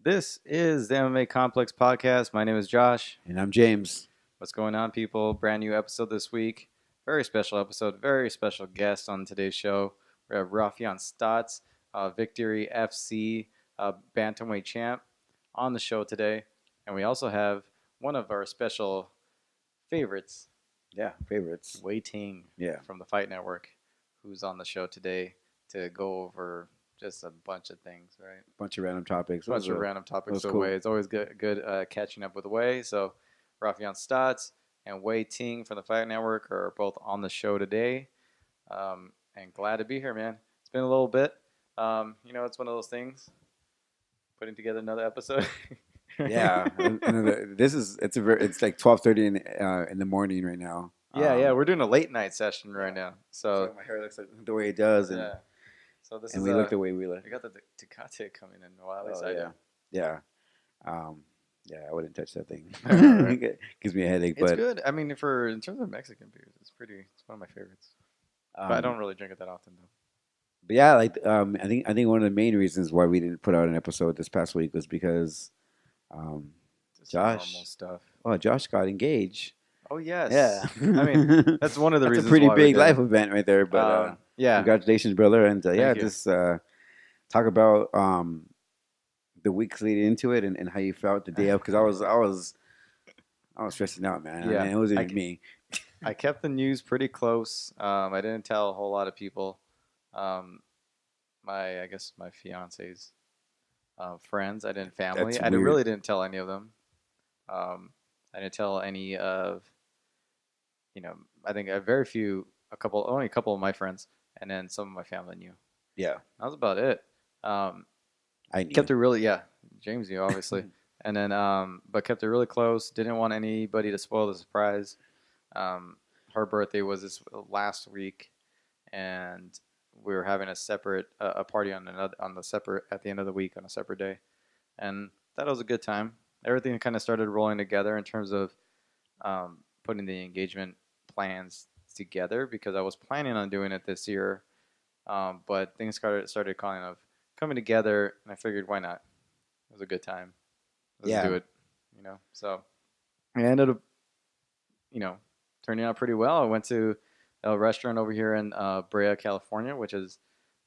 This is the MMA Complex podcast. My name is Josh. And I'm James. What's going on, people? Brand new episode this week. Very special episode. Very special guest on today's show. We have Raufeon Stots, Victory FC bantamweight champ, on the show today. And we also have one of our special favorites, Yeah, favorites. Wai Ting Yeah. from the Fight Network, who's on the show today to go over just a bunch of things, right? Bunch of random topics. Bunch of random topics cool. away. It's always good catching up with Wai. So Raufeon Stots and Wai Ting from the Fight Network are both on the show today. And glad to be here, man. It's been a little bit. It's one of those things. Putting together another episode. Yeah, it's like 12:30 in the morning right now. Yeah, we're doing a late night session right now. So my hair looks like the way it does, and yeah. So this and is we look the way we look. we got the Tecate coming in. Well, at least Oh, I yeah. do. Yeah, I wouldn't touch that thing. Right. It gives me a headache. It's but good. I mean, in terms of Mexican beers, it's one of my favorites. But I don't really drink it that often though. But yeah, I think one of the main reasons why we didn't put out an episode this past week was because Just Josh. normal stuff. Josh got engaged. Oh yes. Yeah, I mean, that's one of the that's reasons. a pretty why we big did life it. event right there. But Yeah. congratulations, brother, and Thank you. just talk about the weeks leading into it and how you felt the day of, because I was stressing out, man. Yeah. I mean, it wasn't even me. I kept the news pretty close. I didn't tell a whole lot of people. I guess my fiance's friends. I didn't family. That's I weird. really didn't tell any of them. I didn't tell any of, I think only a couple of my friends, and then some of my family knew. Yeah, That was about it. I knew. Kept it really, yeah. James knew, obviously. And then, but kept it really close. Didn't want anybody to spoil the surprise. Her birthday was this last week, and we were having a separate a party at the end of the week on a separate day, and that was a good time. Everything kind of started rolling together in terms of putting the engagement plans together, because I was planning on doing it this year, but things started kind of coming together, and I figured, why not? It was a good time. Let's do it, So I ended up, turning out pretty well. I went to a restaurant over here in Brea, California, which is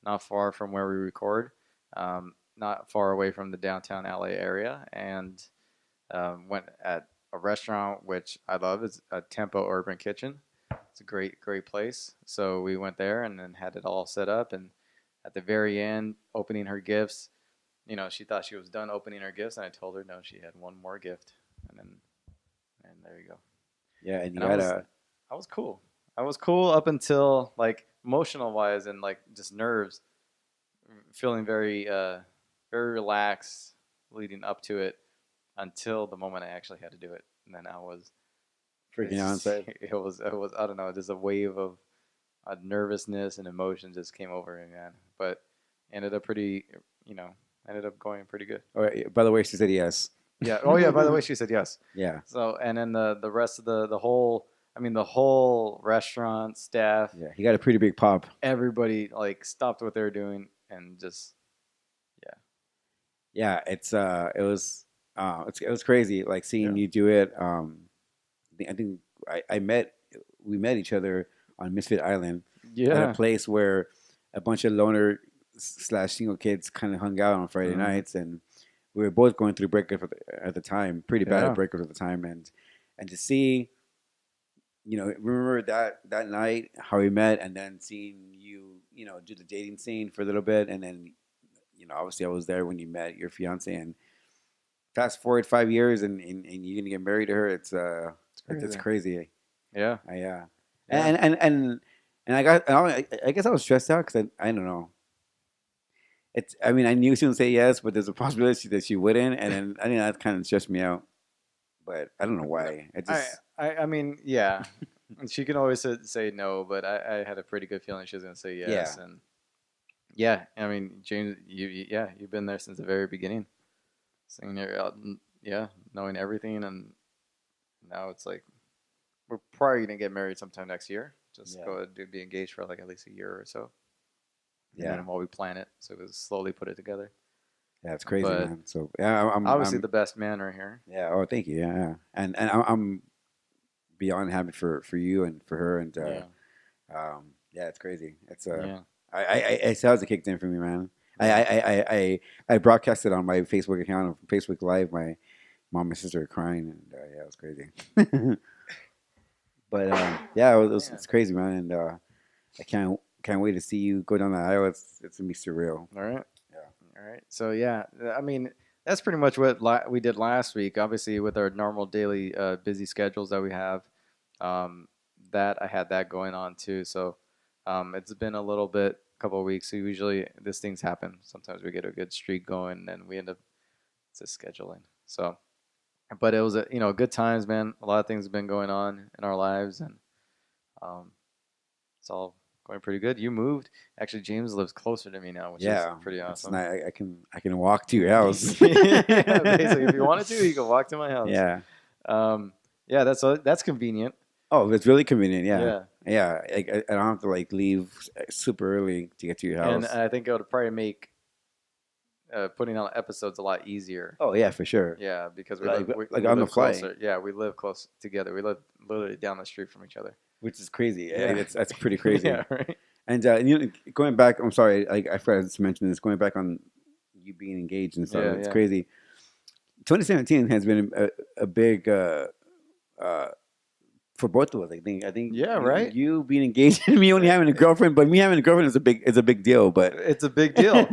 not far from where we record, not far away from the downtown LA area, and went at a restaurant which I love. It's a Tempo Urban Kitchen. It's a great place. So we went there and then had it all set up, and at the very end, opening her gifts, she thought she was done opening her gifts, and I told her no, she had one more gift, and there you go. Yeah, and I was cool. I was cool up until, like, emotional wise and like just nerves, feeling very very relaxed leading up to it until the moment I actually had to do it, and then I was freaking out inside. It was I don't know, just a wave of nervousness and emotion just came over me, man. But ended up going pretty good. Oh, by the way, she said yes. Yeah. Oh yeah. By the way, she said yes. Yeah. So, and then the rest of the whole restaurant staff. Yeah, he got a pretty big pop. Everybody like stopped what they were doing and just. Yeah, it was crazy, like seeing you do it. I think we met each other on Misfit Island. Yeah. At a place where a bunch of loner / single kids kind of hung out on Friday nights, and we were both going through breakups at the time, pretty bad breakups at the time, and to see, remember that night how we met, and then seeing you, do the dating scene for a little bit, and then, obviously I was there when you met your fiance, and fast forward 5 years, and you're gonna get married to her. It's crazy. Yeah. Yeah. And I guess I was stressed out because I don't know. I knew she would say yes, but there's a possibility that she wouldn't, and then I think that kind of stressed me out. But I don't know why. I mean, yeah. She can always say no, but I had a pretty good feeling she was gonna say yes. Yeah. And yeah, I mean, James, you've been there since the very beginning, singing her out, knowing everything, and now it's like we're probably gonna get married sometime next year. Just go ahead and be engaged for like at least a year or so. Yeah. And then while we plan it, so we slowly put it together. Yeah, it's crazy, But man. So yeah, obviously the best man right here. yeah. Oh, thank you. Yeah, yeah. And I'm beyond happy for you and for her and Yeah, yeah, it's crazy. It's yeah, it sounds it kicked in for me, man. I yeah, I, I I broadcasted on my Facebook account, on Facebook Live. My mom and sister are crying, and yeah, it was crazy. But yeah, man. it's crazy, man, and I can't wait to see you go down the aisle. It's gonna be surreal. All right. Yeah. All right. So yeah, I mean that's pretty much what we did last week. Obviously, with our normal daily busy schedules that we have, um, that I had that going on too. So it's been a little bit, couple of weeks. So usually these things happen. Sometimes we get a good streak going, and we end up just scheduling. So, but it was good times, man. A lot of things have been going on in our lives, and um, it's all going pretty good. You moved. Actually, James lives closer to me now, which is Yeah, pretty it's awesome. not. I can walk to your house. Yeah, basically, if you wanted to, you could walk to my house. Yeah. Um, yeah, that's convenient. Oh, it's really convenient. Yeah. Yeah, Yeah. I don't have to like leave super early to get to your and house. I think it would probably make putting on episodes a lot easier. Oh yeah, for sure. Yeah, because Like we on the live fly, closer. Yeah, we live close together. We live literally down the street from each other. which is crazy. Yeah, That's pretty crazy. yeah, right. And going back, I'm sorry, I forgot to mention this. Going back on you being engaged and stuff, Yeah, it's yeah, crazy. 2017 has been a big uh, for both of us. I think yeah, right. you being engaged and me only having a girlfriend, but me having a girlfriend is a big deal. But It's a big deal.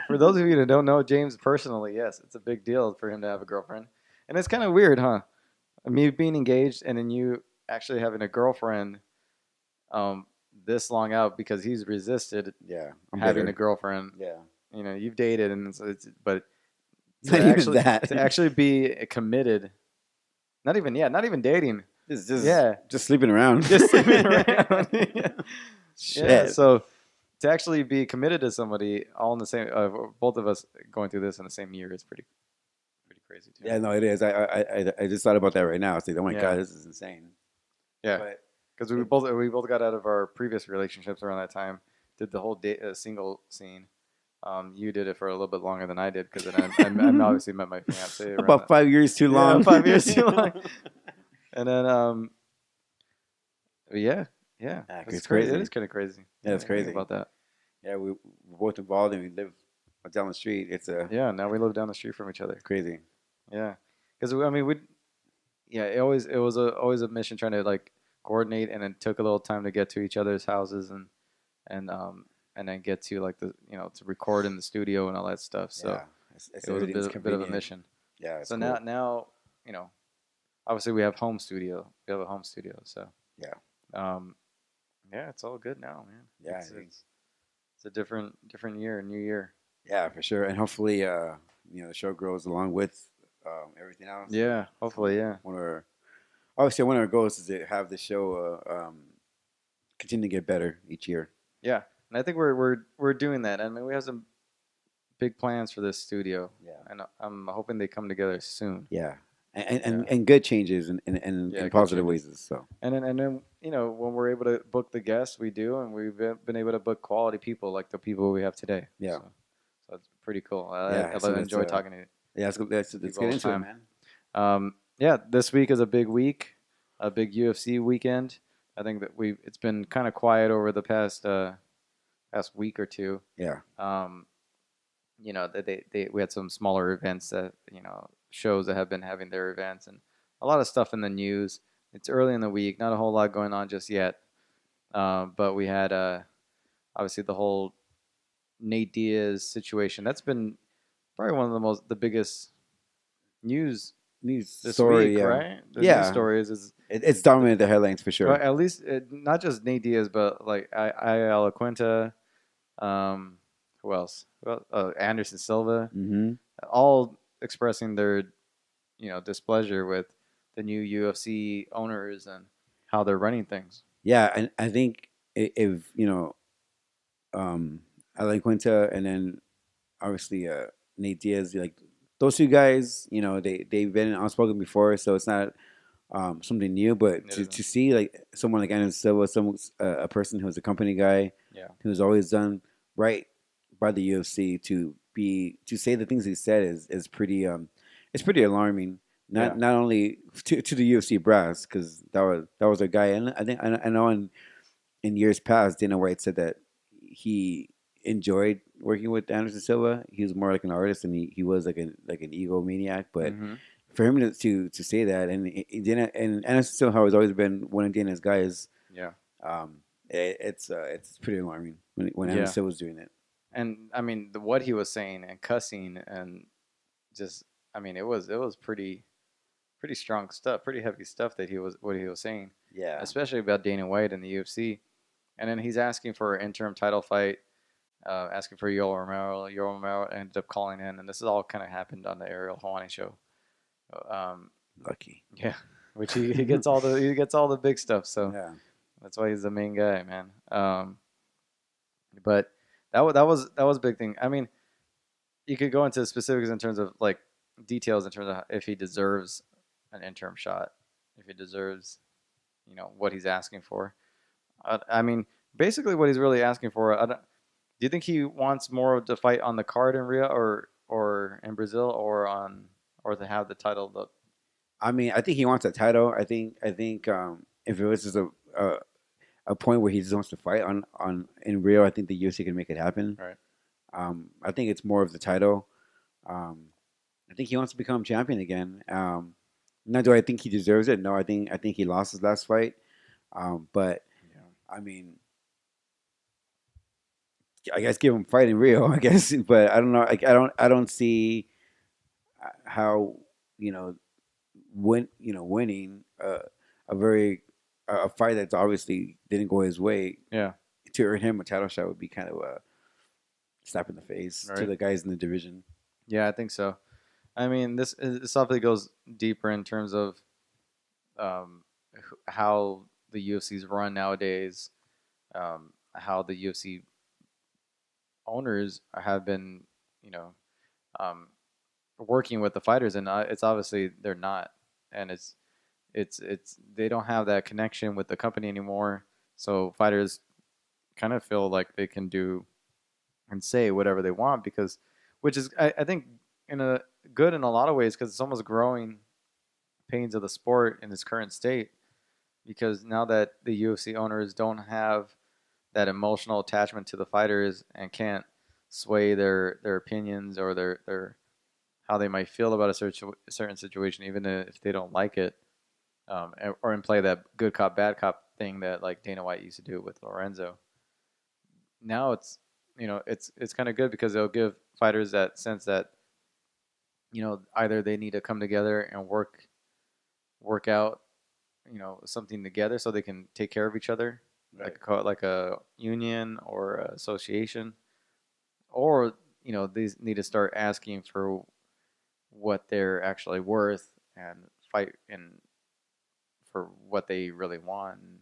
For those of you that don't know James personally, yes, it's a big deal for him to have a girlfriend, and it's kind of weird, huh? Me being engaged and then you actually having a girlfriend, um, this long out because he's resisted yeah, I'm having a bitter. girlfriend. Yeah, You've dated, and but not even to that. actually be committed, not even dating. It's Yeah, just sleeping around. just sleeping around. Yeah. Yeah, Shit. so to actually be committed to somebody all in the same, both of us going through this in the same year is pretty crazy too. Yeah, no, it is. I just thought about that right now. I said, oh my Yeah, god, this is insane. yeah, But because it, we both got out of our previous relationships around that time. Did the whole single scene. You did it for a little bit longer than I did because then I obviously met my fiance around about that. 5 years too Yeah, long. 5 years too long. And then yeah, yeah, It's crazy. It crazy. is kind of crazy. Yeah, it's Think crazy. about that. Yeah, we're both involved and we live down the street. It's Yeah, now we live down the street from each other. crazy. Yeah, because I mean we yeah it was always a mission trying to like coordinate, and it took a little time to get to each other's houses and and then get to like the to record in the studio and all that stuff. So Yeah, it was everything's a bit of a convenient. mission. Yeah, it's So cool. now you know obviously we have home studio. We have a home studio. So Yeah, um yeah, it's all good now, man. yeah, It's a different year, new year. yeah, for sure. And hopefully, the show grows along with everything else. Yeah, hopefully, yeah. Obviously, one of our goals is to have the show continue to get better each year. Yeah. And I think we're doing that. I mean, we have some big plans for this studio. Yeah, And I'm hoping they come together soon. yeah, Yeah. and good changes Yeah, in good positive changes. ways. So And then when we're able to book the guests, we do, and we've been able to book quality people like the people we have today. yeah, So it's pretty cool. yeah. So I that's enjoy talking to you. yeah. Let's People get all the into it, time. man. Yeah, this week is a big week, a big UFC weekend. I think that it's been kind of quiet over the past week or two. Yeah, We had some smaller events that shows that have been having their events and a lot of stuff in the news. It's early in the week, not a whole lot going on just yet. But we had obviously the whole Nate Diaz situation. That's been probably one of the biggest news news this story. week, Yeah, right? The yeah. news story is It's dominated the headlines for sure. well, at least not just Nate Diaz, but like I Quinta, who else? Well, Anderson Silva, Mm-hmm. all expressing their displeasure with the new UFC owners and how they're running things. Yeah, and I think if Alan Quinta and then obviously Nate Diaz, like those two guys, they've been outspoken before, so it's not something new. But It isn't. to see like someone like Anderson Silva, a person who's a company guy, Yeah. who's always done right by the UFC to say the things he said is pretty it's pretty alarming. Yeah. Not only to the UFC brass, because that was a guy, and I know in years past Dana White said that he enjoyed working with Anderson Silva. He was more like an artist, and he was like an egomaniac. But Mm-hmm. for him to say that, and Dana and Anderson Silva has always been one of Dana's guys. Yeah. Um, it's pretty alarming when Yeah. Anderson Silva was doing it. And I mean, what he was saying and cussing and just, I mean, it was pretty strong stuff, pretty heavy stuff that what he was saying, Yeah, especially about Dana White and the UFC. And then he's asking for an interim title fight, asking for Yoel Romero. Yoel Romero ended up calling in, and this has all kind of happened on the Ariel Helwani show. Um, lucky. yeah, which he gets all the big stuff, so Yeah, that's why he's the main guy, man. But that was a big thing. I mean, you could go into specifics in terms of like details in terms of if he deserves an interim shot, if he deserves, what he's asking for. I mean, basically, what he's really asking for. Do you think he wants more of the fight on the card in Rio or in Brazil or to have the title? I mean, I think he wants a title. I think if it was just a a point where he just wants to fight on in Rio, I think the UFC can make it happen. Right. I think it's more of the title. I think he wants to become champion again. Now, do I think he deserves it? No, I think he lost his last fight. But Yeah. I mean, I guess give him fight in Rio. I guess, but I don't know. Like, I don't see how you know winning a very a fight that's obviously didn't go his way Yeah. to earn him a title shot would be kind of a slap in the face to Right. the guys in the division. Yeah, I think so. I mean, this obviously goes deeper in terms of um, how the UFC's run nowadays, how the UFC owners have been, you know, um, working with the fighters, and it's obviously they're not, and it's they don't have that connection with the company anymore. So fighters kind of feel like they can do and say whatever they want because, which is I think in a good in a lot of ways because it's almost growing pains of the sport in its current state because now that the UFC owners don't have that emotional attachment to the fighters and can't sway their opinions or their how they might feel about a certain situation, even if they don't like it, or and play that good cop bad cop thing that like Dana White used to do with Lorenzo. Now it's kind of good because it'll give fighters that sense that either they need to come together and work out something together so they can take care of each other, Right. like a union or a association, or these need to start asking for what they're actually worth and fight in for what they really want. And,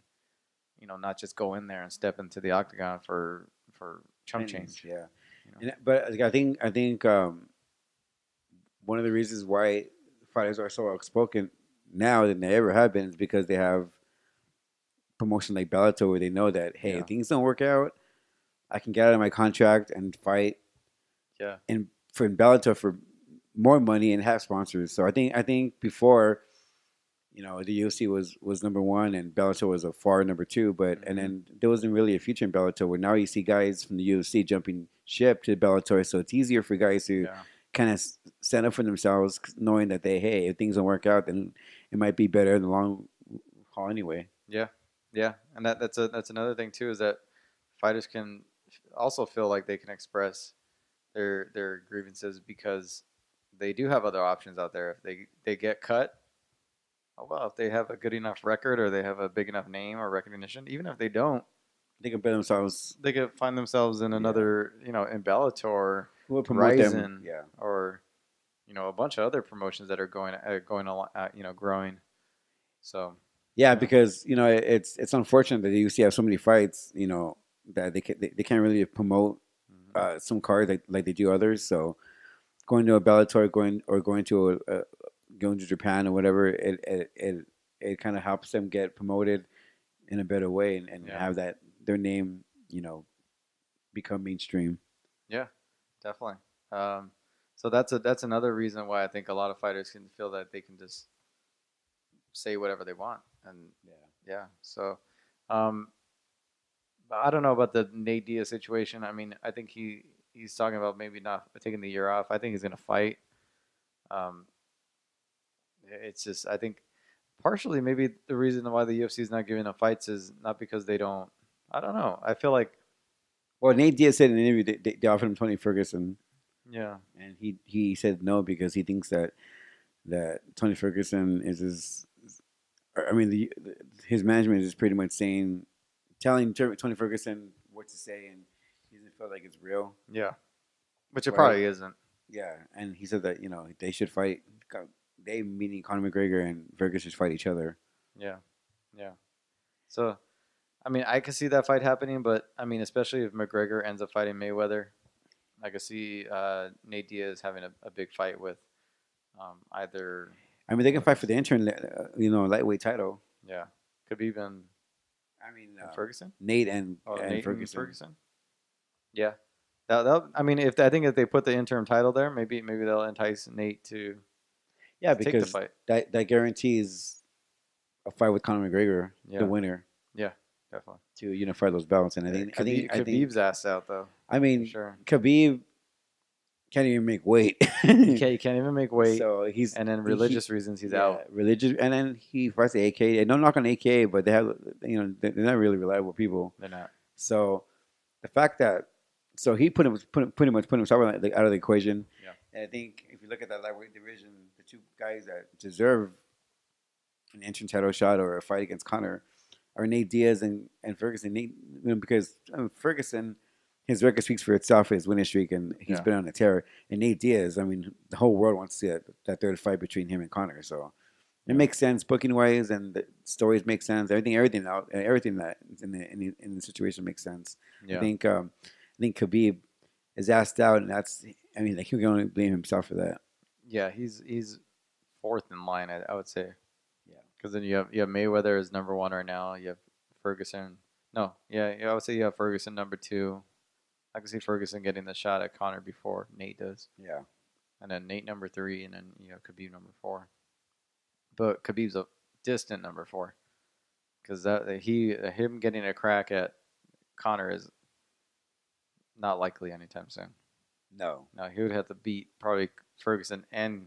not just go in there and step into the octagon for chump Pennies, change. yeah. You know? But like, I think one of the reasons why fighters are so outspoken now than they ever have been is because they have promotion like Bellator where they know that hey, Yeah. if things don't work out, I can get out of my contract and fight Yeah. in Bellator for more money and have sponsors. So I think before the UFC was number one and Bellator was a far number two, but and Mm-hmm. then there wasn't really a future in Bellator. Where now you see guys from the UFC jumping ship to Bellator, so it's easier for guys to Yeah. kind of stand up for themselves, knowing that hey, if things don't work out, then it might be better in the long haul anyway. Yeah. Yeah. And that's another thing too is that fighters can also feel like they can express their grievances because they do have other options out there. If they get cut, oh well, if they have a good enough record or they have a big enough name or recognition, even if they don't, They can better themselves. they could find themselves in Yeah, another, in Bellator, who will promote them? Ryzen, Yeah, or a bunch of other promotions that are going a lot, growing. So yeah, yeah, because it's unfortunate that the UFC have so many fights, that they can't really promote hmm some cards like they do others. So going to a Bellator, going to going to Japan or whatever, it kind of helps them get promoted in a better way and yeah, have that their name become mainstream. Yeah, definitely. Um, so that's another reason why I think a lot of fighters can feel that they can just say whatever they want, and Yeah. yeah. So, um, but I don't know about the Nate Diaz situation. I mean, I think he's talking about maybe not taking the year off. I think he's gonna fight. Um, it's just I think partially maybe the reason why the UFC is not giving him fights is not because they don't. I don't know. I feel like Well, Nate Diaz said in an interview they offered him Tony Ferguson, yeah, and he said no because he thinks that Tony Ferguson is his. I mean, his management is pretty much telling Tony Ferguson what to say, and he doesn't feel like it's real, yeah, which it right? probably isn't. Yeah, and he said that they should fight. They meaning Conor McGregor and Ferguson should fight each other. Yeah, yeah. So I mean, I could see that fight happening, but I mean, especially if McGregor ends up fighting Mayweather, I could see Nate Diaz having a big fight with either I mean, they one can of fight for those. the interim, lightweight title. Yeah, could be even I mean, Ferguson. Nate and Oh, and Nate and Ferguson. Ferguson. Yeah, that I mean, if I think if they put the interim title there, maybe they'll entice Nate Yeah, to take the because fight. that guarantees a fight with Conor McGregor, the Yeah, winner, yeah, definitely. to unify those belts. And I think Khabib's ass out though, I for mean, sure. Khabib can't even make weight. He can't even make weight, So he's and then he religious reasons he's yeah, out. religious, and then he fights the AKA. No knock on AKA, but they have they're not really reliable people. They're not. So the fact that he pretty much put himself out of the equation. Yeah, And I think if you look at that lightweight division, the two guys that deserve an interim title shot or a fight against Connor are Nate Diaz and Ferguson. Nate, because Ferguson, his record speaks for itself, his winning streak, and he's yeah, been on a tear. And Nate Diaz, I mean, the whole world wants to see that third fight between him and Connor. So it yeah, makes sense booking wise, and the stories make sense. Everything that in the situation makes sense. I yeah. think Khabib is asked out, and that's I mean, like, he can only blame himself for that. Yeah, he's fourth in line, I would say, Yeah. because then you have Mayweather as number one right now. You have Ferguson. No, yeah, I would say you have Ferguson number two. I can see Ferguson getting the shot at Connor before Nate does, Yeah. and then Nate number three, and then you have Khabib number four. But Khabib's a distant number four because that him getting a crack at Connor is not likely anytime soon. No. No, he would have to beat probably Ferguson And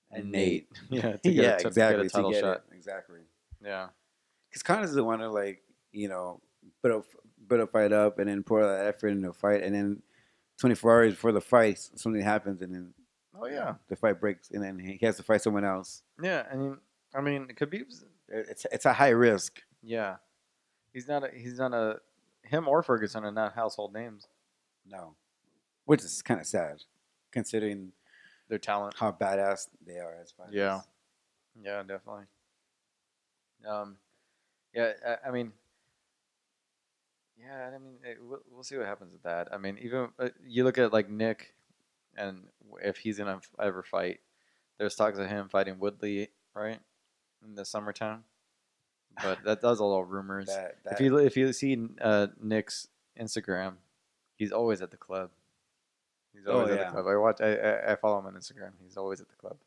and Nate, Nate. yeah, Yeah, to get a exactly. To title get it. shot. Exactly. Yeah, Because Connor doesn't want to, put a fight up and then pour that effort into a fight, and then 24 hours before the fight something happens, and then oh yeah, the fight breaks, and then he has to fight someone else. yeah. I mean, Khabib's It's a high risk. yeah. He's not a him or Ferguson are not household names. No, which is kind of sad, considering Their talent. how badass they are as Yeah, fighters. yeah, definitely. Um, yeah. I mean, yeah. I mean, we'll see what happens with that. I mean, even you look at like Nick, and if he's gonna ever fight, there's talks of him fighting Woodley, right, in the summertime. But that's all rumors. That If that you see Nick's Instagram, he's always at the club. He's oh always at the yeah, club. I follow him on Instagram. He's always at the club.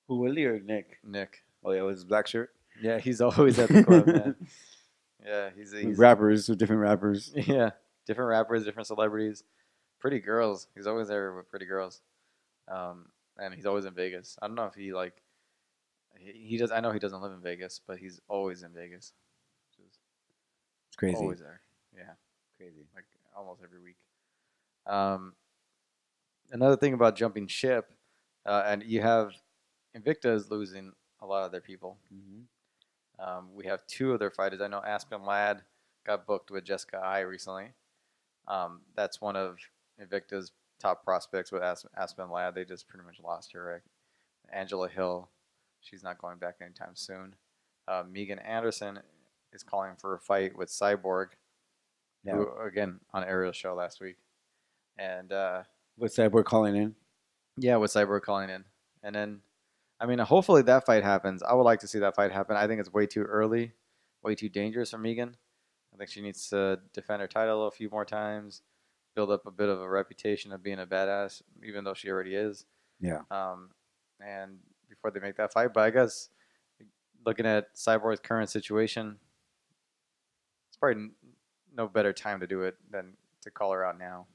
who Willie or Nick? Nick. Oh yeah, with his black shirt. Yeah, he's always at the club, man. Yeah, he's Rappers with different rappers. yeah, different rappers, different celebrities, pretty girls. He's always there with pretty girls. And he's always in Vegas. I don't know if he like he does. I know he doesn't live in Vegas, but he's always in Vegas. Just It's crazy, always there. Yeah, crazy. like almost every week. Um, Another thing about jumping ship, and you have Invicta is losing a lot of their people. Hmm. We have two of their fighters. I know Aspen Ladd got booked with Jessica Ai recently. That's one of Invicta's top prospects with Aspen Ladd. They just pretty much lost her. Right? Angela Hill, she's not going back anytime soon. Megan Anderson is calling for a fight with Cyborg, Yeah, who again on Ariel's show last week. And with Cyborg calling in. yeah, with Cyborg calling in. And then, I mean, hopefully that fight happens. I would like to see that fight happen. I think it's way too early, way too dangerous for Megan. I think she needs to defend her title a few more times, build up a bit of a reputation of being a badass, even though she already is. Yeah. And before they make that fight, but I guess looking at Cyborg's current situation, it's probably no better time to do it than to call her out now.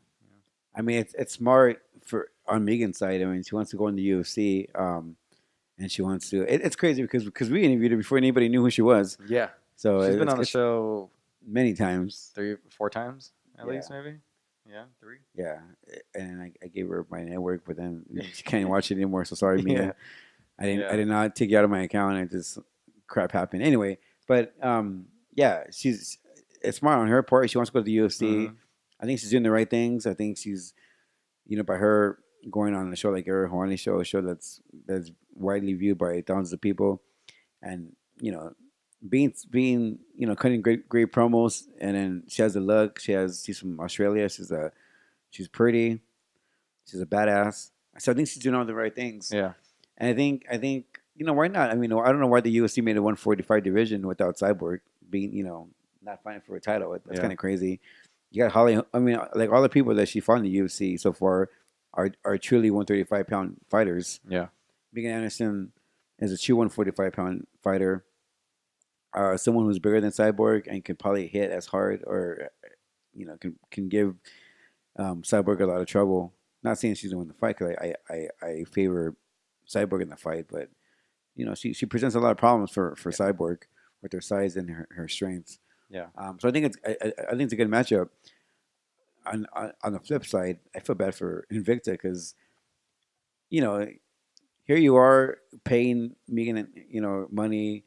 I mean, it's smart for on Megan's side. I mean, she wants to go in the UFC, and she wants to. It's crazy because we interviewed her before anybody knew who she was. Yeah, So she's been on the show many times, 3-4 times at Yeah. least, maybe. Yeah, 3. Yeah, and I gave her my network, but then she can't watch it anymore. So sorry, Megan. Yeah. I did not take you out of my account. I just crap happened anyway. But yeah, it's smart on her part. She wants to go to the UFC. Mhm. I think she's doing the right things. I think she's, by her going on a show like Eric Horney show, a show that's widely viewed by thousands of people, and being cutting great promos, and then she has the look. She's from Australia. She's pretty. She's a badass. So I think she's doing all the right things. Yeah. And I think why not? I mean, I don't know why the UFC made a 145 division without Cyborg being not fighting for a title. That's kind of crazy. You got Holly. I mean, like all the people that she fought in the UFC so far are truly 135-pound fighters. Yeah. Megan Anderson is a true 145-pound fighter. Someone who's bigger than Cyborg and can probably hit as hard, or can give Cyborg a lot of trouble. Not saying she's going to win the fight, because I favor Cyborg in the fight, but she presents a lot of problems for Cyborg with her size and her strengths. Yeah. So I think it's a good matchup. On the flip side, I feel bad for Invicta because here you are paying Megan money.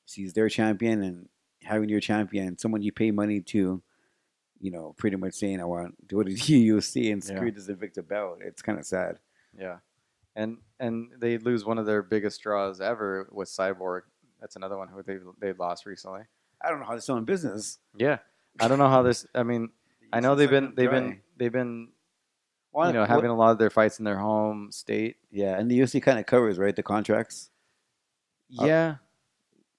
She's their champion, and having your champion, someone you pay money to, pretty much saying, I want to go to the UFC and screw this Invicta belt. It's kind of sad. Yeah. And they lose one of their biggest draws ever with Cyborg. That's another one who they lost recently. I don't know how they're still in business. Yeah. I don't know how this. I mean, I know they've been having a lot of their fights in their home state. Yeah, and the UFC kind of covers, right, the contracts. Yeah.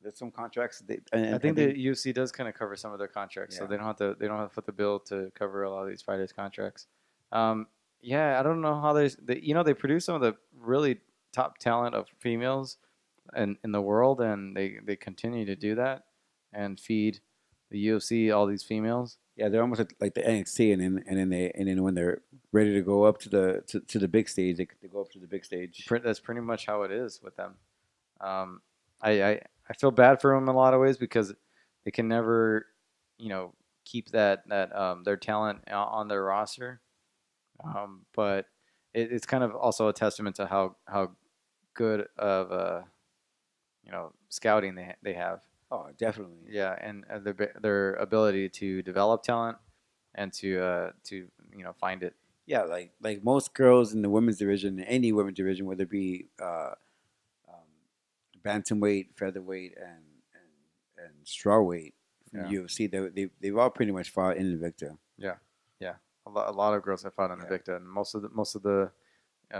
There's some contracts. I think the UFC does kind of cover some of their contracts, so they don't have to foot the bill to cover a lot of these fighters' contracts. Yeah, I don't know how they produce some of the really top talent of females in the world, and they continue to do that and feed the UFC all these females. Yeah, they're almost like the NXT, and then when they're ready to go up to the big stage, they go up to the big stage. That's pretty much how it is with them. I feel bad for them in a lot of ways because they can never, keep that their talent on their roster. But it's kind of also a testament to how good of scouting they have. Oh, definitely. Yeah, and their ability to develop talent and to find it. Yeah, like most girls in the women's division, any women's division, whether it be bantamweight, featherweight, and strawweight from the UFC, they've all pretty much fought in Invicta. Yeah, yeah. A lot of girls have fought in Invicta, and most of the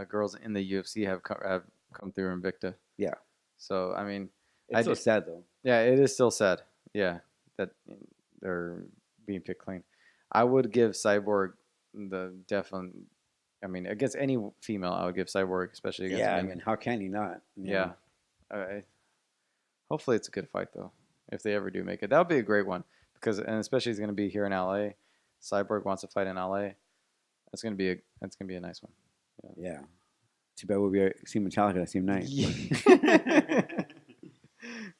girls in the UFC have come through Invicta. Yeah. So I mean, it's so sad though. Yeah, it is still sad. Yeah, that they're being picked clean. I would give Cyborg the definite. I mean, against any female, I would give Cyborg, especially against. Yeah, Megan. I mean, how can you not? Yeah. Hopefully, it's a good fight though. If they ever do make it, that would be a great one and especially it's going to be here in LA. Cyborg wants to fight in LA. That's going to be a nice one. Yeah. Too bad we'll be seeing Metallica the same night. Yeah.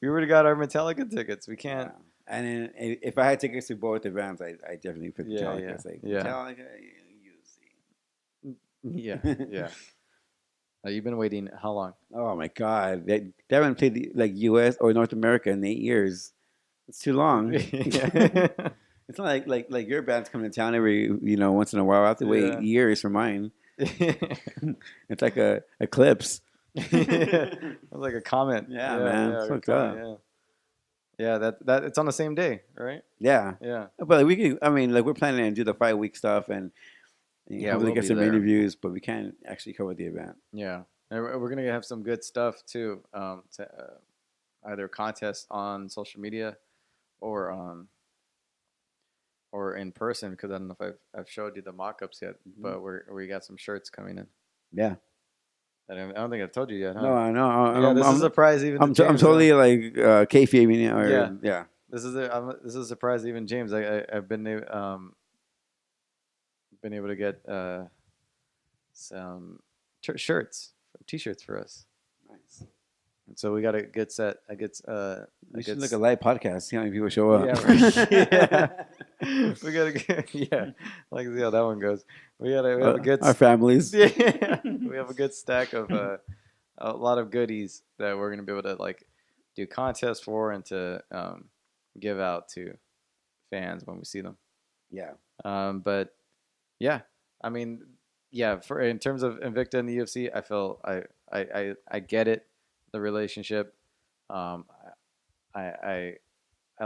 We already got our Metallica tickets. We can't. Yeah. And then if I had tickets to both events, I definitely pick Metallica. Yeah. It's like Metallica, UFC. Yeah. You've been waiting how long? Oh my God, they haven't played like U.S. or North America in 8 years. It's too long. It's not like your band's coming to town every once in a while. I have to wait years for mine. It's like a eclipse. It was like a comment. Yeah, man. Yeah, fucked up. Yeah, that it's on the same day, right? Yeah. But we can. I mean, we're planning to do the 5-week stuff and hopefully get some interviews, but we can't actually cover the event. Yeah, and we're gonna have some good stuff too. To either contest on social media, or or in person, because I don't know if I've showed you the mock-ups yet, but we got some shirts coming in. Yeah. I don't think I've told you yet, huh? No, I know. Yeah, this is a surprise even to James. I'm totally like kayfabe. Yeah. This is a surprise even James. I've been able to get some t-shirts for us. Nice. And so we got a good set. We should look a live podcast. See how many people show up. Yeah, we got to like see how that one goes. We have a good our families. Yeah, we have a good stack of a lot of goodies that we're gonna be able to like do contests for and to give out to fans when we see them. Yeah. But yeah, I mean, yeah. For in terms of Invicta and the UFC, I feel I get it, the relationship. I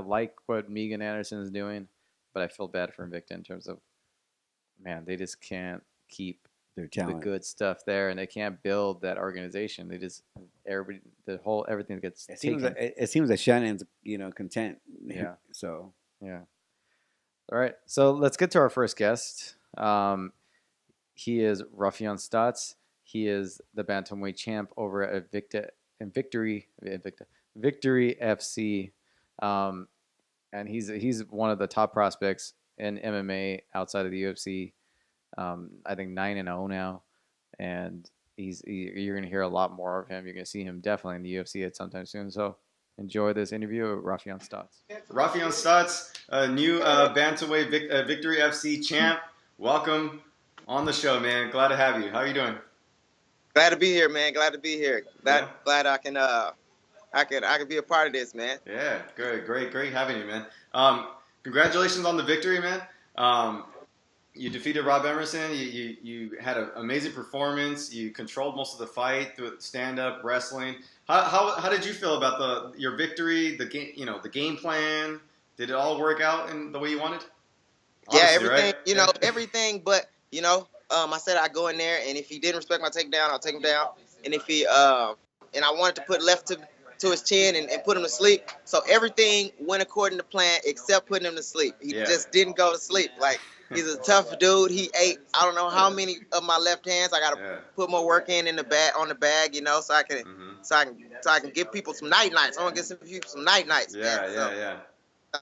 like what Megan Anderson is doing, but I feel bad for Invicta in terms of, man, they just can't keep their talent, the good stuff there, and they can't build that organization. They just everything gets taken. It seems that Shannon's content. Yeah. So yeah. All right, so let's get to our first guest. He is Raufeon Stots. He is the bantamweight champ over at Victory FC, and he's one of the top prospects in MMA outside of the UFC. I think 9-0 now, and you're going to hear a lot more of him. You're going to see him definitely in the UFC at sometime soon. So enjoy this interview with Raufeon Stots. Raufeon Stots, a new bantamweight Victory FC champ. Welcome on the show, man. Glad to have you. How are you doing? Glad to be here, man. Glad to be here. Glad I can be a part of this, man. Yeah, great having you, man. Congratulations on the victory, man. You defeated Rob Emerson. You had an amazing performance. You controlled most of the fight through stand-up wrestling. How did you feel about your victory? The game plan. Did it all work out in the way you wanted? Honestly, yeah, everything. Right? Everything. But I said I'd go in there, and if he didn't respect my takedown, I'll take him down. And if he and I wanted to put left to his chin and put him to sleep. So everything went according to plan except putting him to sleep. He just didn't go to sleep. Like, he's a tough dude. He ate I don't know how many of my left hands. I gotta put more work in the bag so I can give people some night nights. I want to get some people some night nights. Yeah. The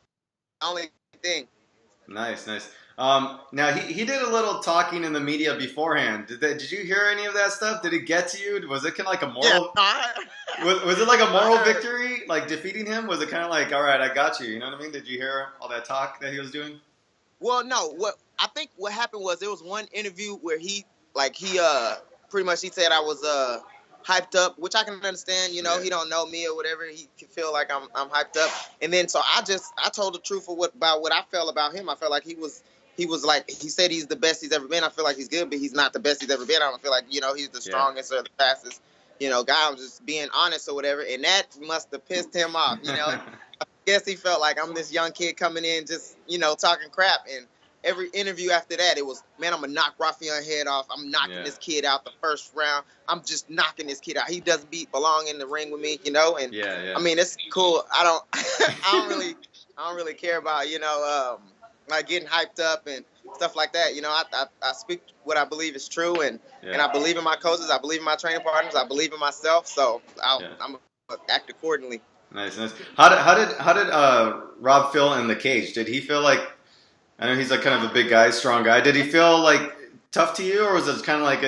only thing. Nice. Now he did a little talking in the media beforehand. Did you hear any of that stuff? Did it get to you? Was it kind of like a moral? Yeah. Was it like a moral victory, like defeating him? Was it kind of like, all right, I got you? You know what I mean? Did you hear all that talk that he was doing? Well, no. I think what happened was there was one interview where he pretty much he said I was hyped up, which I can understand. He don't know me or whatever. He can feel like I'm hyped up. And then so I told the truth about what I felt about him. I felt like he was like, he said he's the best he's ever been. I feel like he's good, but he's not the best he's ever been. I don't feel like, he's the strongest or the fastest, guy. I'm just being honest or whatever. And that must have pissed him off, I guess he felt like I'm this young kid coming in just, talking crap. And every interview after that, it was, man, I'm going to knock Raufeon's head off. I'm knocking this kid out the first round. I'm just knocking this kid out. He doesn't belong in the ring with me, And I mean, it's cool. I don't really care about, like getting hyped up and stuff like that. I speak what I believe is true, and I believe in my coaches. I believe in my training partners. I believe in myself. So I'm gonna act accordingly. Nice. How did Rob feel in the cage? Did he feel like, I know he's like kind of a big guy, strong guy. Did he feel like tough to you, or was it kind of like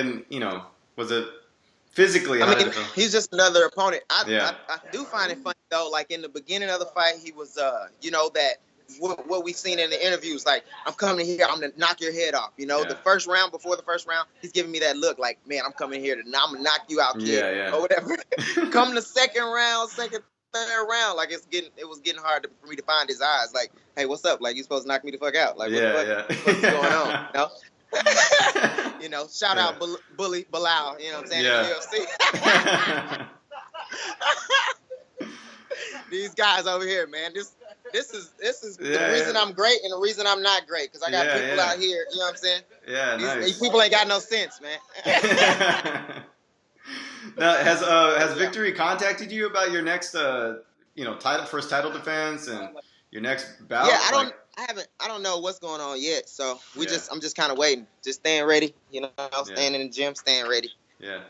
was it physically? I mean, he's just another opponent. I do find it funny though. Like in the beginning of the fight, he was that. What we've seen in the interviews, like, I'm coming here, I'm gonna knock your head off. The first round, before the first round, he's giving me that look like, man, I'm coming here I'm gonna knock you out, kid, or whatever. Come the second, third round, like it was getting hard for me to find his eyes. Like, hey, what's up? Like, you supposed to knock me the fuck out? Like, what's going on? Shout out Bully Bilal. You know what I'm saying? UFC. These guys over here, man. This is the reason I'm great and the reason I'm not great, because I got people out here, you know what I'm saying? Yeah, these people ain't got no sense, man. Now, has Victory contacted you about your next, first title defense and your next bout? Yeah, I don't know what's going on yet. So I'm just kind of waiting, just staying ready. Staying in the gym, staying ready. Yeah.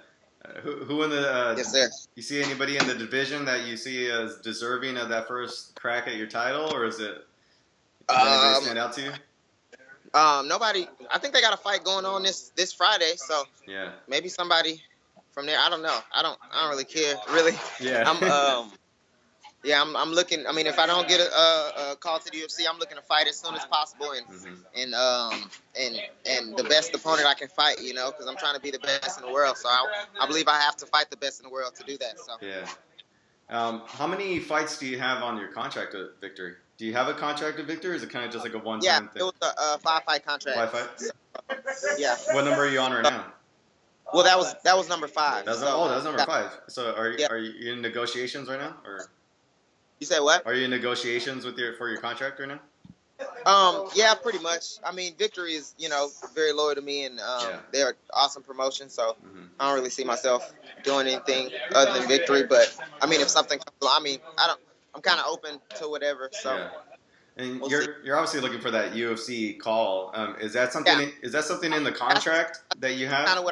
Who in the? Yes, sir. You see anybody in the division that you see as deserving of that first crack at your title, or is it? Does anybody stand out to you? Nobody. I think they got a fight going on this Friday, so maybe somebody from there. I don't know. I don't really care, really. Yeah. I'm looking. I mean, if I don't get a call to the UFC, I'm looking to fight as soon as possible and the best opponent I can fight. Because I'm trying to be the best in the world. So I believe I have to fight the best in the world to do that. So yeah. How many fights do you have on your contract of victory? Do you have a contract of victory, or is it kind of just like a one-time thing? Yeah, it was a 5-fight contract. 5 fights? Yeah. What number are you on right now? Well, that was number 5. That was number 5. So are you in negotiations right now, or? You say what? Are you in negotiations for your contract right now? Yeah, pretty much. I mean, Victory is, very loyal to me, and they're an awesome promotion. So I don't really see myself doing anything other than Victory. But I mean, if something comes along, I'm kind of open to whatever. So. Yeah. And you're obviously looking for that UFC call. Is that something? Yeah. Is that something in the contract that you have? Kind of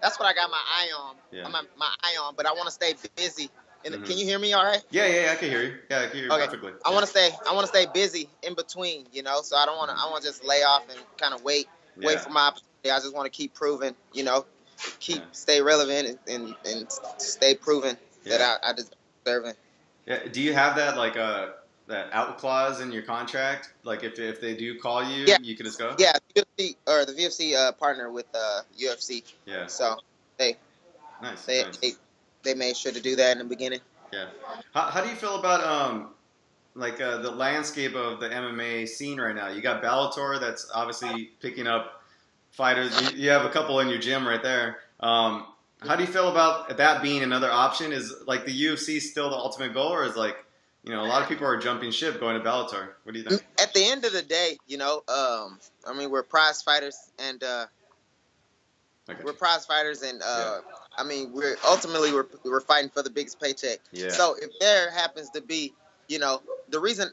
that's what I got my eye on. Yeah. My eye on, but I want to stay busy. Can you hear me all right? Yeah, I can hear you. Yeah, I can hear you perfectly. I want to stay busy in between, so I don't want to just lay off and kind of wait for my opportunity. I just want to keep proving, stay relevant and stay proven that I deserve it. Yeah. Do you have that that out clause in your contract? Like if they do call you, you can just go? Yeah, the VFC partner with UFC. Yeah. So they made sure to do that in the beginning. Yeah. How do you feel about the landscape of the MMA scene right now? You got Bellator that's obviously picking up fighters. You have a couple in your gym right there. How do you feel about that being another option? Is the UFC still the ultimate goal, or is a lot of people are jumping ship going to Bellator? What do you think? At the end of the day, we're prize fighters and we're prize fighters and we're fighting for the biggest paycheck. Yeah. So if there happens to be, the reason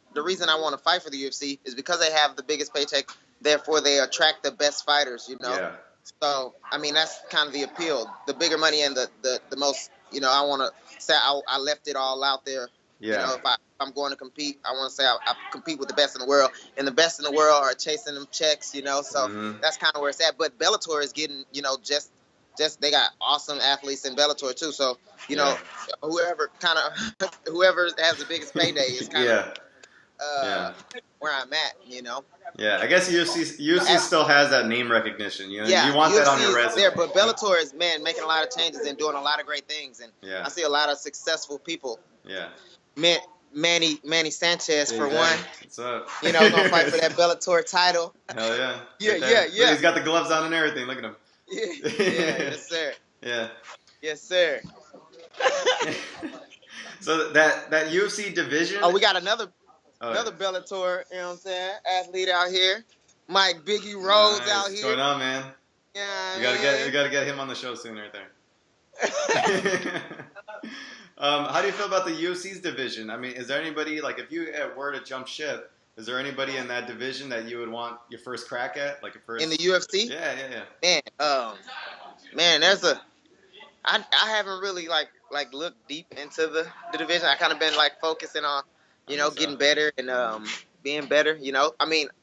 I want to fight for the UFC is because they have the biggest paycheck. Therefore, they attract the best fighters. Yeah. So that's kind of the appeal. The bigger money and the most. I want to say I left it all out there. Yeah. If I'm going to compete, I want to say I compete with the best in the world, and the best in the world are chasing them checks. So that's kind of where it's at. But Bellator is getting, just they got awesome athletes in Bellator too. So whoever has the biggest payday is kind of where I'm at. Yeah, I guess UFC still has that name recognition. You want UFC that on your resume. There, but Bellator is making a lot of changes and doing a lot of great things, and I see a lot of successful people. Yeah. Manny Sanchez for one. What's up? Gonna fight for that Bellator title. Hell yeah. Yeah. He's got the gloves on and everything. Look at him. Yeah, yes sir. Yeah. Yes sir. So that UFC division. Oh, we got another Bellator, you know what I'm saying, athlete out here. Mike Biggie Rhodes out here. What's going on, man? Yeah. We gotta get him on the show soon right there. How do you feel about the UFC's division? Is there anybody, if you were to jump ship, is there anybody in that division that you would want your first crack at? In the UFC? Yeah. Man, I haven't really looked deep into the division. I kind of been focusing on, getting better and being better,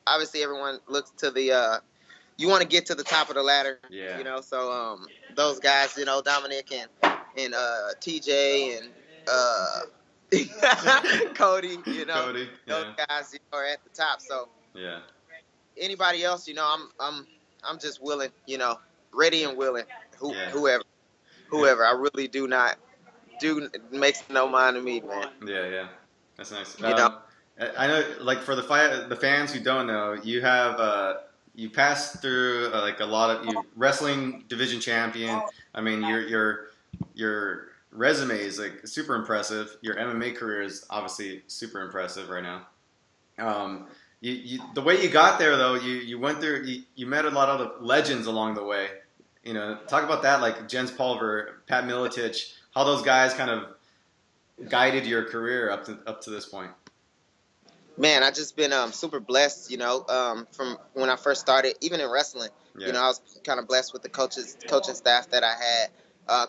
obviously everyone looks to the you want to get to the top of the ladder. Yeah. So those guys, Dominic and TJ and Cody, Cody, those guys are at the top. So yeah. Anybody else, I'm just willing, ready and willing. Whoever. I really do makes no mind to me, man. Yeah. That's nice. I know, for the fans who don't know, you have you passed through a lot of wrestling division champion. Your resume is super impressive. Your MMA career is obviously super impressive right now. The way you got there though, you went through. You met a lot of the legends along the way. Talk about that, like Jens Pulver, Pat Miletich, how those guys kind of guided your career up to this point. Man, I just been super blessed, from when I first started, even in wrestling. Yeah. I was kind of blessed with the coaching staff that I had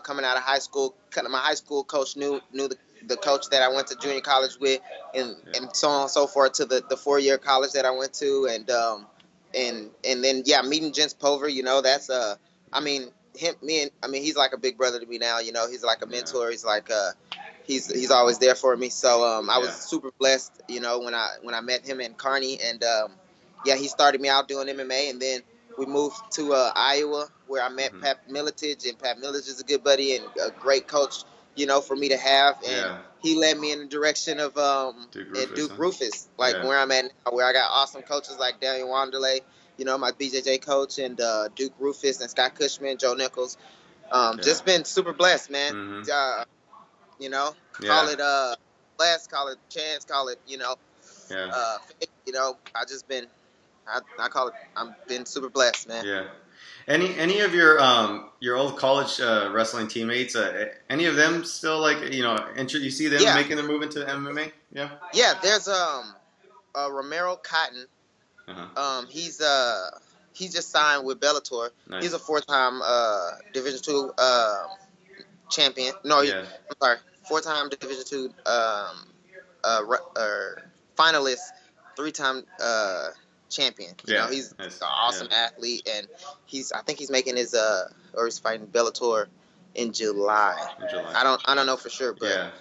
coming out of high school. My high school coach knew the coach that I went to junior college with, and so on and so forth to the 4 year college that I went to, and then meeting Jens Pover, that's I mean he's like a big brother to me now. He's like a mentor. He's like he's always there for me. So I was super blessed, when I met him in Kearney, and he started me out doing MMA, and then we moved to Iowa, where I met Pat Miletich, and Pat Miletich is a good buddy and a great coach, for me to have, and he led me in the direction of Duke Rufus, like where I'm at now, where I got awesome coaches like Daniel Wanderlei, my BJJ coach, and Duke Rufus and Scott Cushman, Joe Nichols. Just been super blessed, man. Call it blessed, call it chance, call it fate, I just been I call it I've been super blessed, man. Yeah. Any of your old college wrestling teammates? Any of them still you see them making their move into MMA? Yeah. Yeah, there's Romero Cotton. He just signed with Bellator. Nice. He's a 4-time Division II champion. No, I'm sorry, 4-time Division II finalist, 3-time champion. He's an awesome athlete, and I think he's making his or he's fighting Bellator in July. I don't know for sure, but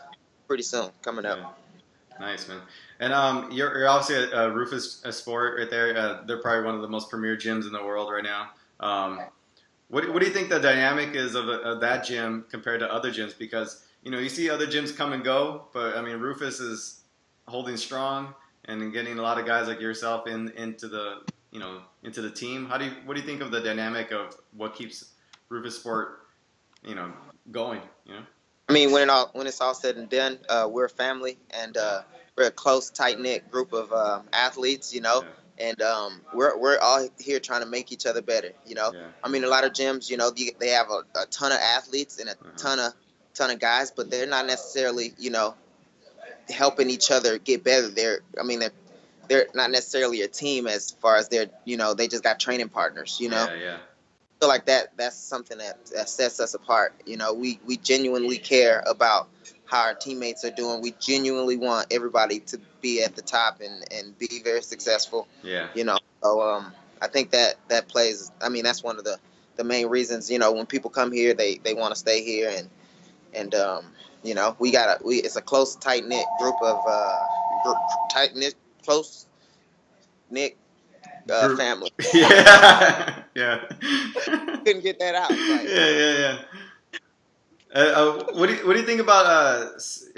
pretty soon coming up. Yeah. Nice, man. And you're obviously a Rufus Sport right there. They're probably one of the most premier gyms in the world right now. What do you think the dynamic is of that gym compared to other gyms? Because you see other gyms come and go, but I mean Rufus is holding strong and getting a lot of guys like yourself into the team. What do you think of the dynamic of what keeps Rufus Sport going? I mean, when it's all said and done, we're a family, and we're a close, tight knit group of athletes, and we're all here trying to make each other better. I mean, a lot of gyms, they have a ton of athletes and a ton of guys, but they're not necessarily, helping each other get better. They're not necessarily a team as far as they just got training partners. I feel like that's something that sets us apart. We genuinely care about how our teammates are doing. We genuinely want everybody to be at the top and be very successful. So I think that plays. I mean, that's one of the main reasons. When people come here, they want to stay here, and it's a close, tight knit group of close knit family. Yeah. Couldn't get that out. Like, yeah. What do you think about?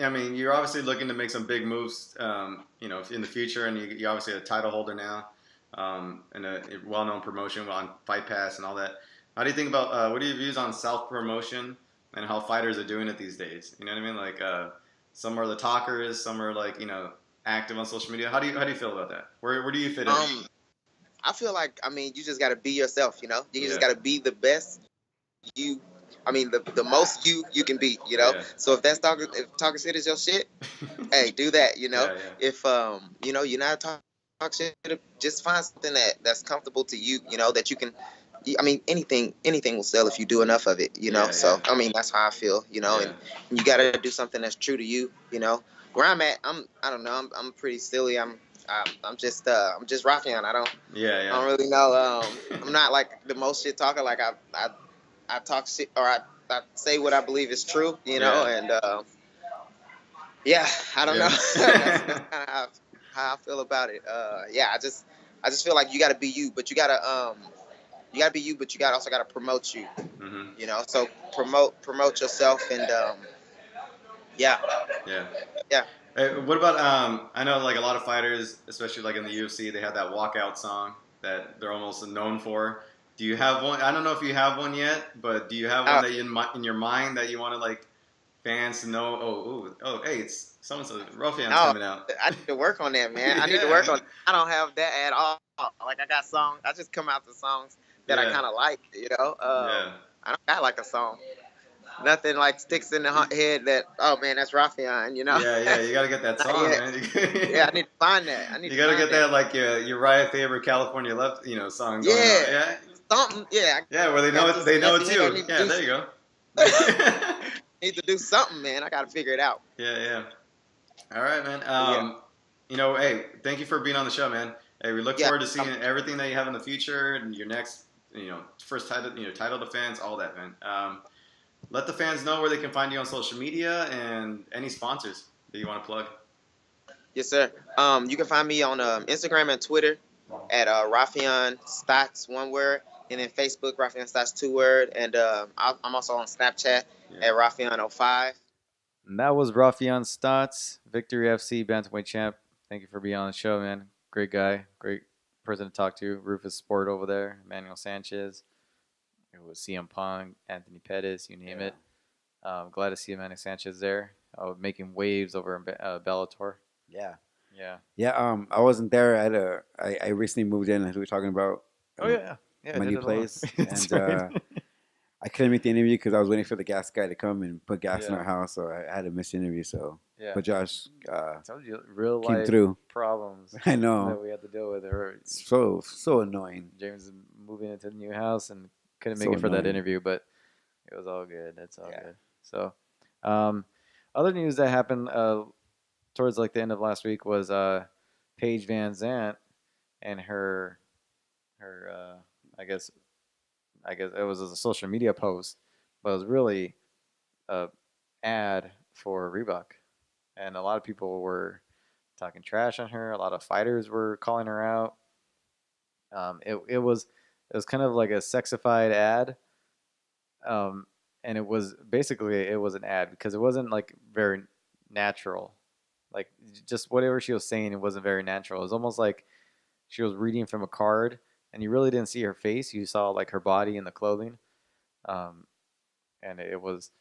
I mean, you're obviously looking to make some big moves, in the future, and you're obviously a title holder now, and a well-known promotion on Fight Pass and all that. How do you think about? What are your views on self-promotion and how fighters are doing it these days? You know what I mean? Like, some are the talkers, some are active on social media. How do you feel about that? Where do you fit in? I feel like, you just got to be yourself, You just got to be the best the most you can be, So if talking shit is your shit, hey, do that, If you're not talk shit, just find something that's comfortable to you, that you can. Anything will sell if you do enough of it, So that's how I feel, and you got to do something that's true to you, Where I'm at, I don't know, I'm pretty silly. I'm just Raufeon. I don't really know. I'm not like the most shit talker. Like I talk shit, or I say what I believe is true, and I don't know. That's kind of how I feel about it. I just feel like you got to be you, but you got to be you, but you also got to promote you. So promote yourself, and yeah. What about I know a lot of fighters, especially in the UFC, they have that walkout song that they're almost known for. Do you have one? I don't know if you have one yet, but do you have one that in your mind that you want to fans to know? Oh, hey, it's someone's Raufeon's coming out. I need to work on that, man. I need to work on. I don't have that at all. I got songs. I just come out to songs that I kind of like. I don't got a song. nothing like sticks in the head that, oh man, that's Raufeon, you know. Yeah, you gotta get that Not song, yet. man. Yeah, I need to find that. I need You to gotta find get that like your Uriah Faber California Love, song going on. Yeah, Yeah, something. Yeah, yeah, where they I know got it, just they some know it empty hair. I too. need to Yeah, do. there you go. Need to do something, man. I got to figure it out. Yeah. All right, man. Yeah. Hey, thank you for being on the show, man. Hey, we look Yeah. forward to seeing everything that you have in the future and your next, first title, title defense, all that, man. Let the fans know where they can find you on social media and any sponsors that you want to plug. Yes, sir. You can find me on Instagram and Twitter at Raufeon Stots, one word, and then Facebook Raufeon Stots, two word, and I'm also on Snapchat at Raufeon05. And that was Raufeon Stots, Victory FC bantamweight champ. Thank you for being on the show, man. Great guy, great person to talk to. Rufus Sport over there, Emmanuel Sanchez. It was CM Punk, Anthony Pettis, you name it. Glad to see Emmanuel Sanchez there, making waves over in Bellator. Yeah. I wasn't there. I recently moved in, as we were talking about. My new place, and I couldn't make the interview because I was waiting for the gas guy to come and put gas in our house, so I had to miss the interview. So, but Josh I told you, real came life through. problems. I know that we had to deal with. So annoying. James is moving into the new house and couldn't make So it for that annoying. interview, but it was all good. It's all good. So, other news that happened towards like the end of last week was Paige Van Zant and her I guess it was a social media post, but it was really a ad for Reebok, and a lot of people were talking trash on her. A lot of fighters were calling her out. It was kind of like a sexified ad, and it was basically it was an ad because it wasn't like very natural, like just whatever she was saying. It wasn't very natural. It was almost like she was reading from a card, and you really didn't see her face. You saw like her body and the clothing, um, and it was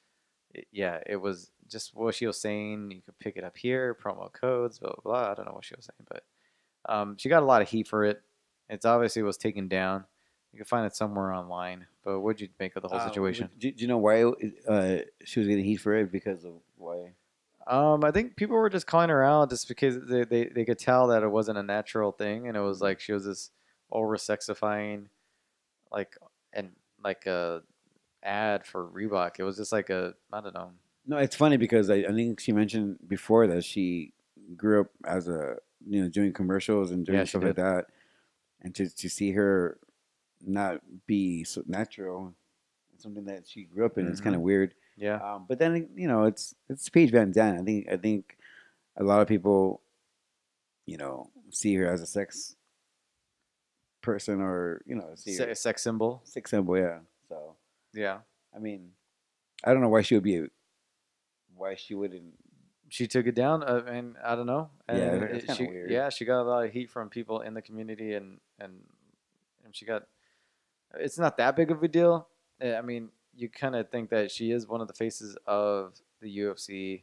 just what she was saying. You could pick it up here, promo codes, blah blah blah. I don't know what she was saying, but she got a lot of heat for it. It's obviously was taken down. You can find it somewhere online. But what did you make of the whole situation? Do you know why she was getting heat for it? Because of why? I think people were just calling her out just because they could tell that it wasn't a natural thing, and it was like she was this over sexifying, like and like a ad for Reebok. It was just like I don't know. No, it's funny because I think she mentioned before that she grew up as doing commercials and doing stuff like that, and to see her not be so natural, something that she grew up in, it's kind of weird. Yeah. But then it's Paige Van Zandt. I think a lot of people, see her as a sex person or see her Sex symbol. sex symbol. Yeah. So Yeah. I mean, I don't know why she wouldn't. She took it down, and I don't know. And Yeah, it's kind of weird. Yeah, she got a lot of heat from people in the community, and she got. It's not that big of a deal. I mean, you kind of think that she is one of the faces of the UFC.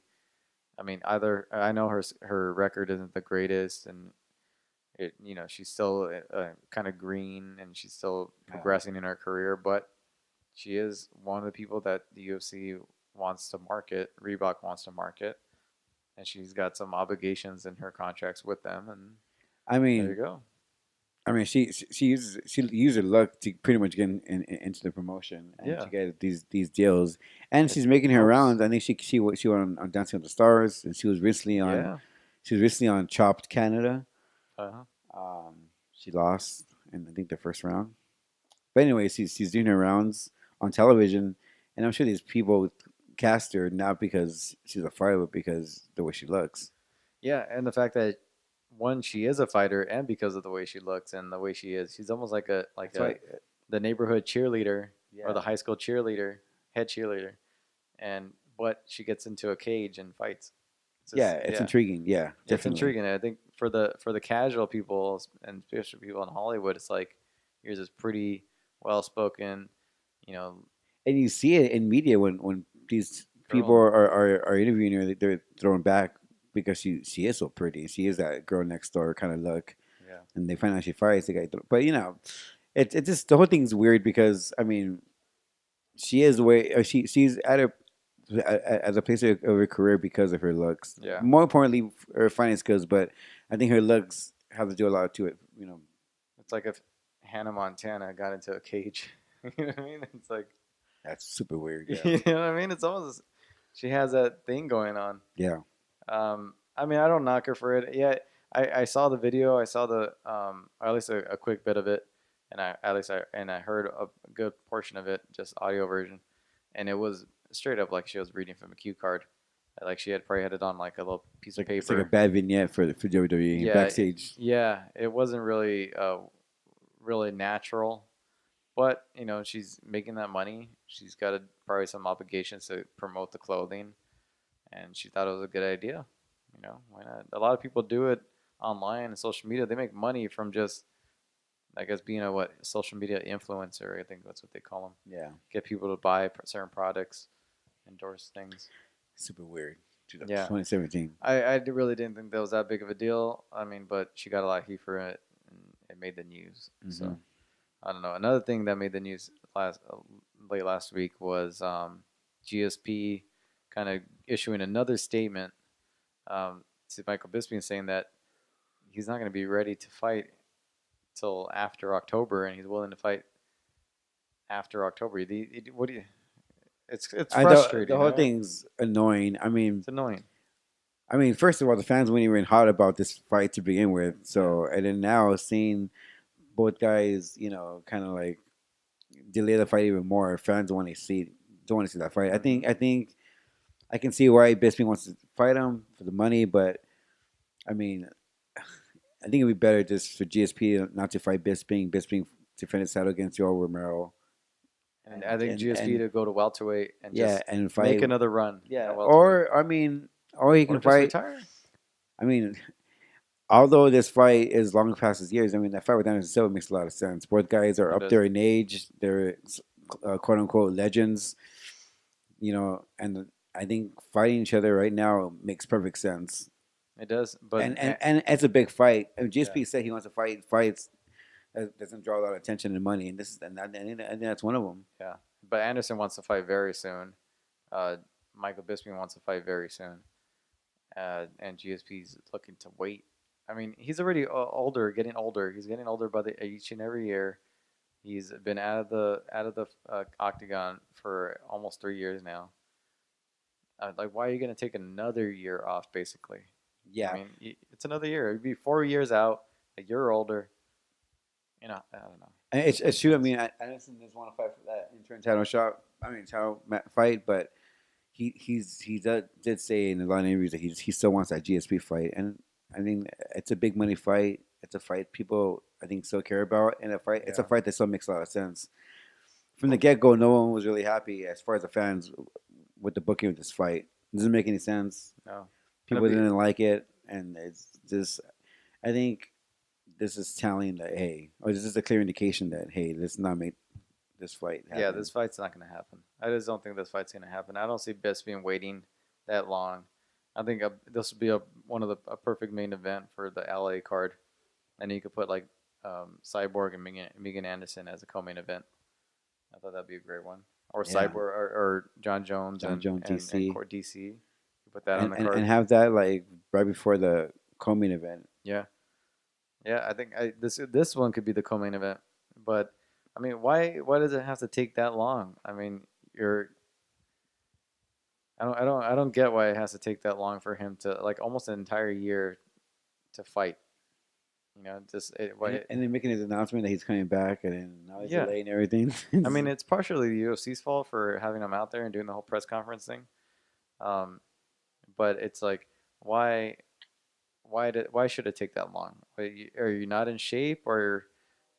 I mean, I know her record isn't the greatest, and she's still kind of green, and she's still progressing in her career, but she is one of the people that the UFC wants to market. Reebok wants to market, and she's got some obligations in her contracts with them. And I mean, there you go. I mean, she used her luck to pretty much get into the promotion and to get these deals, and she's making her rounds. I think she went on Dancing with the Stars, and she was recently on Chopped Canada. She lost in I think the first round, but anyway, she's doing her rounds on television, and I'm sure these people cast her not because she's a fighter, but because the way she looks. Yeah, and the fact that one, she is a fighter, and because of the way she looks and the way she is, she's almost like the neighborhood cheerleader or the high school cheerleader, head cheerleader, but she gets into a cage and fights. It's intriguing. Yeah, definitely. It's intriguing. I think for the casual people and especially people in Hollywood, it's like here's this pretty well spoken, and you see it in media when these people are interviewing her, they're thrown back because she is so pretty. She is that girl next door kind of look. Yeah. And they find out she fights. But it's just the whole thing's weird because I mean, she is she's at as a place of her career because of her looks. Yeah. More importantly, her fighting skills, but I think her looks have to do a lot to it. You know, It's like if Hannah Montana got into a cage. You know what I mean? It's like, that's super weird. Yeah. you know what I mean? It's almost, she has that thing going on. Yeah. I mean, I don't knock her for it. Yeah, I saw the video. I saw the, or at least a quick bit of it, and I heard a good portion of it, just audio version, and it was straight up like she was reading from a cue card, like she had probably had it on like a little piece of paper. It's like a bad vignette for WWE Yeah, backstage. Yeah, it wasn't really really natural, but you know she's making that money. She's got probably some obligations to promote the clothing, and she thought it was a good idea. You know, why not? A lot of people do it online and social media. They make money from just, I guess, being a social media influencer. I think that's what they call them. Yeah. Get people to buy certain products, endorse things. Super weird. Yeah. 2017. I really didn't think that was that big of a deal. I mean, but she got a lot of heat for it, and it made the news. Mm-hmm. So I don't know. Another thing that made the news late last week was GSP kind of issuing another statement to Michael Bisping, saying that he's not going to be ready to fight till after October, and he's willing to fight after October. What do you? It's frustrating. The whole thing's annoying. I mean, it's annoying. I mean, first of all, the fans weren't even hot about this fight to begin with. So, and then now seeing both guys, you know, kind of like delay the fight even more. Fans don't want to see that fight. I think I can see why Bisping wants to fight him for the money, but I mean, I think it'd be better just for GSP not to fight Bisping to defend his title against Yoel Romero. And I think GSP to go to welterweight and just and fight, make another run. Yeah, or I mean, or he can fight. Retire. I mean, although this fight is long past his years, I mean that fight with Anderson Silva makes a lot of sense. Both guys are up there in age; they're quote unquote legends, you know. And I think fighting each other right now makes perfect sense. It does, but and it's a big fight. I mean, GSP said he wants to fight fights that doesn't draw a lot of attention and money, and I think that's one of them. Yeah, but Anderson wants to fight very soon. Michael Bisping wants to fight very soon, and GSP's looking to wait. I mean, he's already older, getting older. He's getting older by each and every year. He's been out of the octagon for almost 3 years now. Like, why are you going to take another year off, basically? Yeah. I mean, it's another year. It'd be 4 years out, a year older. You know, I don't know. It's true. I mean, Anderson doesn't want to fight for that interim title shot. Title fight, but he did say in a lot of interviews that he still wants that GSP fight, and I mean, it's a big money fight. It's a fight people I think still care about, and it's a fight that still makes a lot of sense. From the get go, no one was really happy as far as the fans with the booking of this fight. It doesn't make any sense. No, people didn't like it, and it's just I think. This is telling that this is a clear indication that let's not make this fight happen. Yeah, this fight's not going to happen. I just don't think this fight's going to happen. I don't see Bisping waiting that long. I think this would be a perfect main event for the LA card, and you could put like Cyborg and Megan Anderson as a co-main event. I thought that'd be a great one. Or Cyborg or John Jones, DC. And DC. You put that on the card and have that like right before the co-main event. Yeah. Yeah, I think this one could be the co-main event, but I mean, why does it have to take that long? I mean, I don't get why it has to take that long for him to like almost an entire year to fight. You know, and then making his announcement that he's coming back, and then now he's delaying everything. I mean, it's partially the UFC's fault for having him out there and doing the whole press conference thing, but it's like why should it take that long? Are you not in shape, or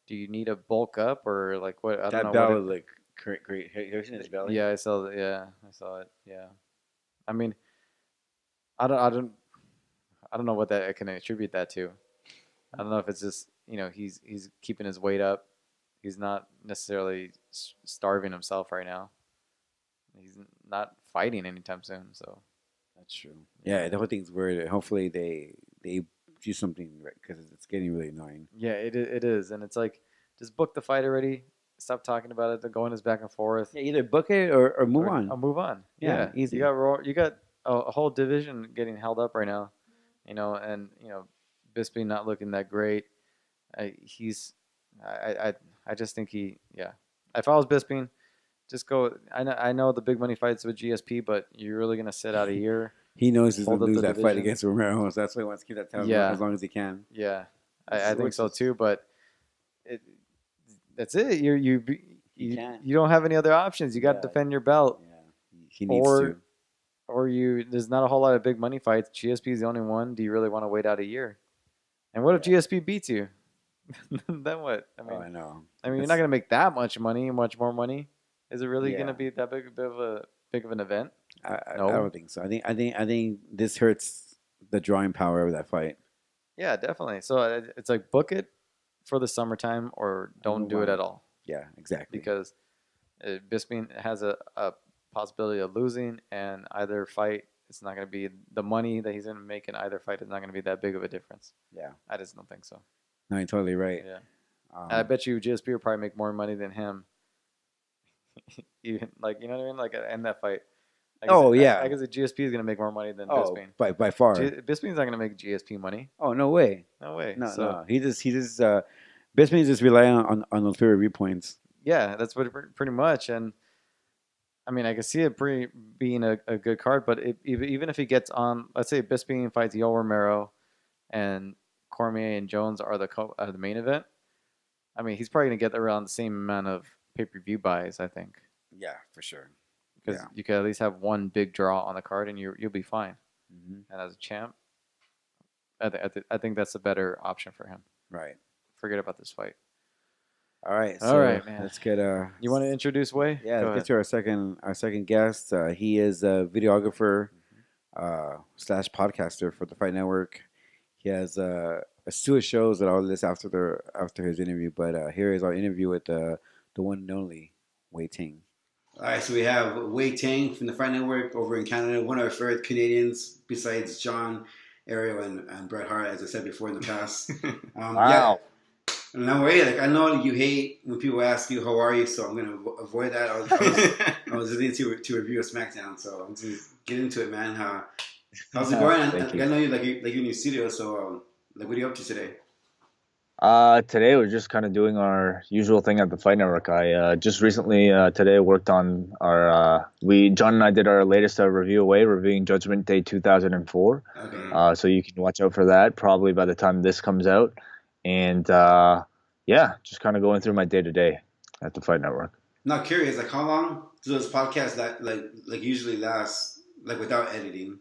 do you need to bulk up, or like what? I don't know. That belly look great. Have you seen his belly? Yeah, I saw that. Yeah, I saw it. Yeah, I mean, I don't know what that I can attribute that to. I don't know if it's just he's keeping his weight up. He's not necessarily starving himself right now. He's not fighting anytime soon, so. That's true. Yeah, the whole thing's weird. Hopefully they do something right because it's getting really annoying. Yeah, it is, and it's like just book the fight already. stop talking about it. The going is back and forth. Yeah, either book it or move on. Or move on. Yeah, easy. You got a whole division getting held up right now, and Bisping not looking that great. I just think If I was Bisping, just go. I know the big money fights with GSP, but you're really gonna sit out a year. He knows he's gonna lose that division. fight against Romero, so that's why he wants to keep that title as long as he can. Yeah, I think so too. But that's it. You don't have any other options. You got to defend your belt. Yeah, he needs to. Or there's not a whole lot of big money fights. GSP is the only one. Do you really want to wait out a year? And what if GSP beats you? Then what? I mean, I know. You're not going to make that much more money. Is it really going to be that big of an event? No, I don't think so. I think this hurts the drawing power of that fight. Yeah, definitely. So it's like book it for the summertime or don't do it at all. Yeah, exactly. Because Bisping has a possibility of losing, and either fight, it's not going to be the money that he's going to make in either fight is not going to be that big of a difference. Yeah. I just don't think so. No, you're totally right. Yeah. I bet you GSP will probably make more money than him. Even you know what I mean? Like in that fight. I guess the GSP is going to make more money than Bisping. By far. Bisping's not going to make GSP money. Oh, no way. No way. No. He just Bisping's just relying on those peer-review points. Yeah, that's what pretty much. And I mean, I can see it being a good card, but even if he gets on, let's say Bisping fights Yoel Romero and Cormier and Jones are the main event. I mean, he's probably going to get around the same amount of pay-per-view buys, I think. Yeah, for sure. Because you could at least have one big draw on the card and you'll be fine. Mm-hmm. And as a champ, I think that's a better option for him. Right. Forget about this fight. All right, man. Let's get You want to introduce Wai? Yeah, let's get to our second guest. He is a videographer / podcaster for the Fight Network. He has a slew of shows that I'll list after his interview. But here is our interview with the one and only Wai Ting. All right, so we have Wai Ting from the Fight Network over in Canada. One of our favorite Canadians besides John, Ariel, and Bret Hart, as I said before in the past. Wow. Yeah. And I'm worried. I know you hate when people ask you how are you, so I'm gonna avoid that. I was listening to review of SmackDown, so I'm just get into it, man. How's it going? I know you're in your studio, so what are you up to today? Today we're just kind of doing our usual thing at the Fight Network. I just recently today worked on our John and I did our latest review reviewing Judgment Day 2004. Okay. So you can watch out for that probably by the time this comes out. And just kind of going through my day to day at the Fight Network. Not curious, how long do those podcasts that usually last, without editing?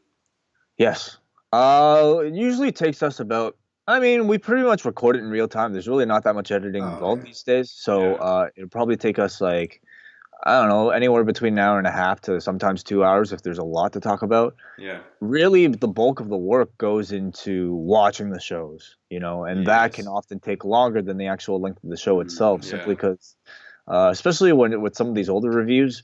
Yes. It usually takes us about. I mean, we pretty much record it in real time. There's really not that much editing involved these days, so it'll probably take us I don't know, anywhere between an hour and a half to sometimes 2 hours if there's a lot to talk about. Yeah. Really, the bulk of the work goes into watching the shows, and that can often take longer than the actual length of the show itself, simply because, especially with some of these older reviews,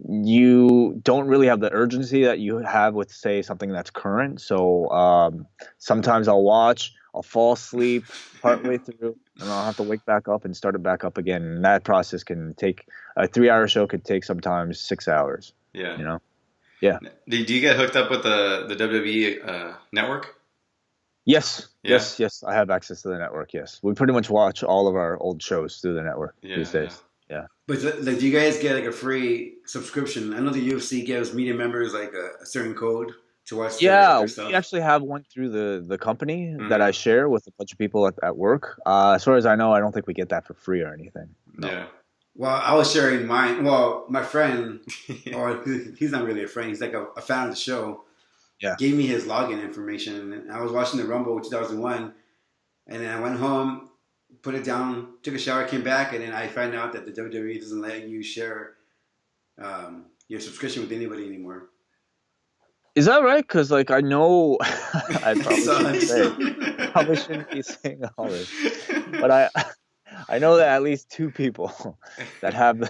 you don't really have the urgency that you have with, say, something that's current. So sometimes I'll fall asleep partway through, and I'll have to wake back up and start it back up again. And that process can take a 3-hour show could take sometimes 6 hours. Yeah. Yeah. Do you get hooked up with the WWE network? Yes. Yeah. Yes. I have access to the network. Yes. We pretty much watch all of our old shows through the network these days. Yeah. But do you guys get a free subscription? I know the UFC gives media members a certain code to watch their stuff. We actually have one through the company that I share with a bunch of people at work. As far as I know, I don't think we get that for free or anything. No. Yeah. Well, I was sharing mine. Well, my friend, or he's not really a friend, he's a fan of the show, gave me his login information. And I was watching the Rumble 2001, and then I went home, put it down, took a shower, came back, and then I find out that the WWE doesn't let you share your subscription with anybody anymore. Is that right? Because I know I probably shouldn't be saying all this, but I know that at least 2 people that have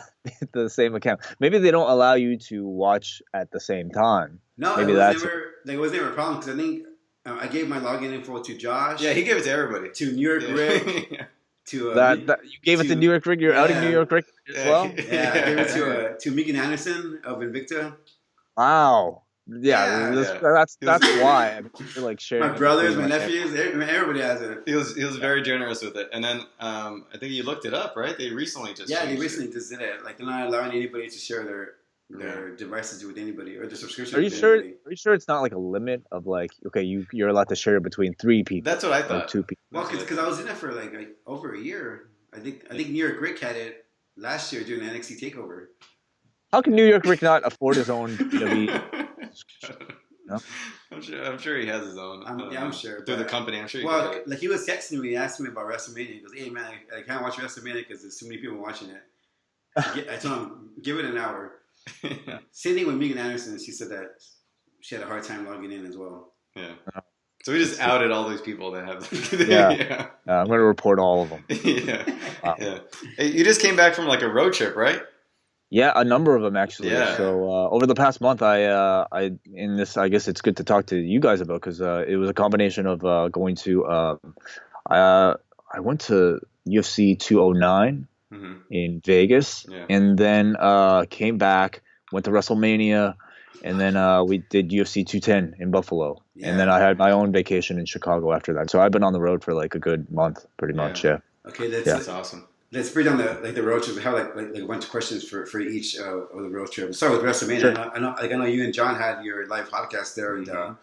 the same account. Maybe they don't allow you to watch at the same time. No, maybe there was never a problem because I think I gave my login info to Josh. Yeah, he gave it to everybody. To New York Rick, to that you gave it to New York Rick. You're outing New York Rick as well. Yeah, I gave it to Megan Anderson of Invicta. Wow. Yeah, that's why. I mean, you're like sharing my brothers, my like nephews, everybody has it. He was very generous with it, and then I think you looked it up, right? They recently just just did it. Like they're not allowing anybody to share their devices with anybody or their subscription. Are you sure? Anybody. Are you sure it's not like a limit of like okay, you're allowed to share it between 3 people? That's what I thought. 2 people. Well, because I was in it for like over a year. I think New York Rick had it last year during the NXT takeover. How can New York Rick not afford his own WWE? No? I'm sure he has his own. I'm sure through the company. I'm sure. Like he was texting me, asking me about WrestleMania. He goes, "Hey man, I can't watch WrestleMania because there's too many people watching it." I told him, "Give it an hour." Yeah. Same thing with Megan Anderson. She said that she had a hard time logging in as well. Yeah. So we just outed all these people that have. Yeah. I'm going to report all of them. Yeah. Yeah. Hey, you just came back from like a road trip, right? Yeah, a number of them actually. Yeah. So over the past month, I guess it's good to talk to you guys about because it was a combination of going to I went to UFC 209 in Vegas, and then came back, went to WrestleMania, and then we did UFC 210 in Buffalo, and then I had my own vacation in Chicago after that. So I've been on the road for like a good month, pretty much. Yeah. Okay, that's awesome. Let's break down the road trip. We have like a bunch of questions for each of the road trip. Let's start with WrestleMania. Sure. I know you and John had your live podcast there, and it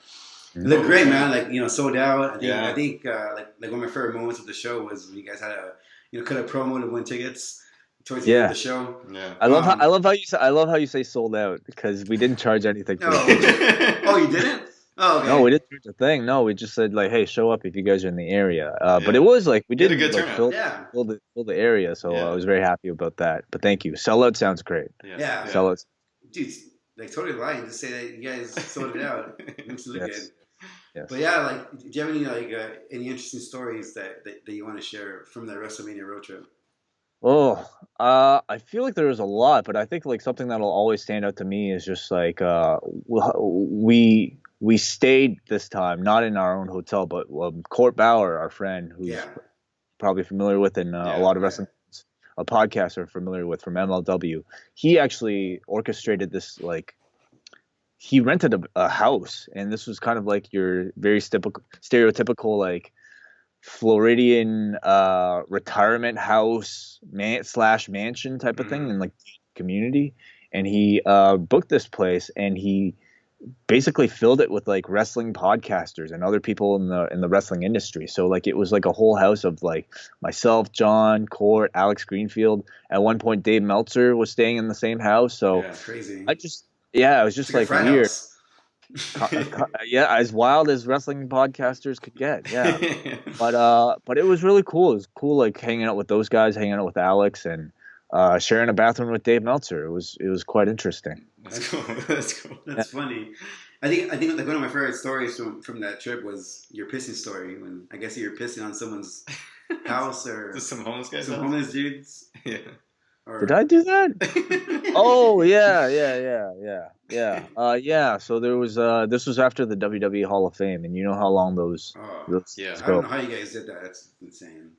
looked great, man. Like sold out. I think like one of my favorite moments of the show was when you guys had cut a promo to win tickets towards the end of the show. Yeah, I love how you say sold out because we didn't charge anything. No. Oh, you didn't? Oh, okay. No, we didn't do the thing. No, we just said like, "Hey, show up if you guys are in the area." But it was like we did a good turnout. Fill the area, so I was very happy about that. But thank you. Sellout sounds great. Yeah. Sellout. Dude, like totally lying. Just say that you guys sold it out. It makes it look good. Yes. But yeah, like, do you have any any interesting stories that you want to share from that WrestleMania road trip? Oh, I feel like there was a lot, but I think like something that'll always stand out to me is just like we stayed this time not in our own hotel, but Court Bauer, our friend, who's probably familiar with, and a lot of wrestling podcasts are familiar with from MLW. He actually orchestrated this like. He rented a house, and this was kind of like your very stereotypical like Floridian retirement house / mansion type of thing in like community. And he booked this place, and he basically filled it with like wrestling podcasters and other people in the wrestling industry. So like it was like a whole house of like myself, John, Court, Alex Greenfield. At one point, Dave Meltzer was staying in the same house. So crazy. It was just like weird. As wild as wrestling podcasters could get. Yeah. But it was really cool. It was cool like hanging out with those guys, hanging out with Alex, and sharing a bathroom with Dave Meltzer. It was quite interesting. That's cool. That's cool. That's funny. I think like one of my favorite stories from that trip was your pissing story, when I guess you were pissing on someone's house or just some homeless guys. Some homeless dudes. Yeah. Did I do that? Oh yeah. So there was this was after the WWE Hall of Fame, and you know how long those go. I don't know how you guys did that. That's insane.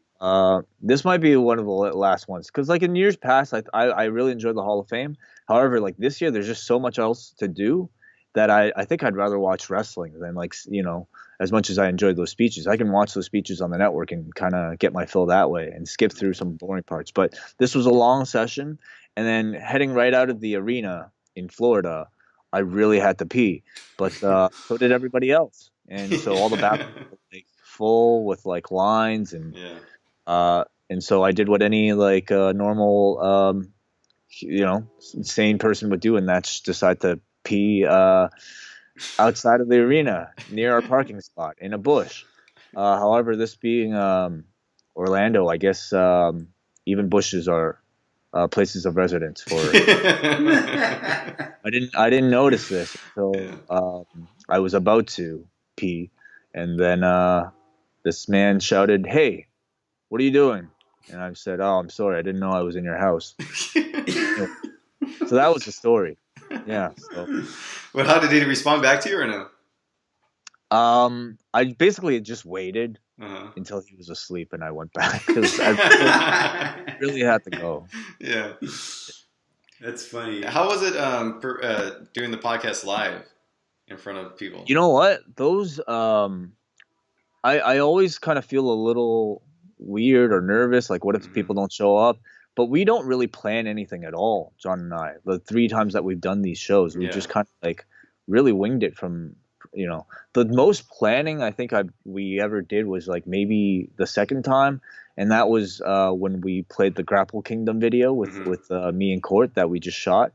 This might be one of the last ones because like in years past, I really enjoyed the Hall of Fame. However, like this year, there's just so much else to do that I think I'd rather watch wrestling than like as much as I enjoyed those speeches. I can watch those speeches on the network and kind of get my fill that way and skip through some boring parts. But this was a long session, and then heading right out of the arena in Florida, I really had to pee, but so did everybody else, and so all the bathrooms were like full with like lines and so I did what any like normal sane person would do, and that's decide to pee outside of the arena near our parking spot in a bush. However, this being Orlando, I guess even bushes are places of residence for. I didn't notice this until I was about to pee, and then this man shouted, "Hey, what are you doing?" And I said, "Oh, I'm sorry, I didn't know I was in your house." So that was the story. Yeah. So. But how did he respond back to you or no? I basically just waited until he was asleep, and I went back because I really had to go. Yeah. That's funny. How was it doing the podcast live in front of people? You know what? Those I always kind of feel a little weird or nervous. Like, what if people don't show up? But we don't really plan anything at all, John and I. The 3 times that we've done these shows, we just kind of like really winged it from, the most planning I think we ever did was like maybe the second time. And that was when we played the Grapple Kingdom video with me and Court that we just shot.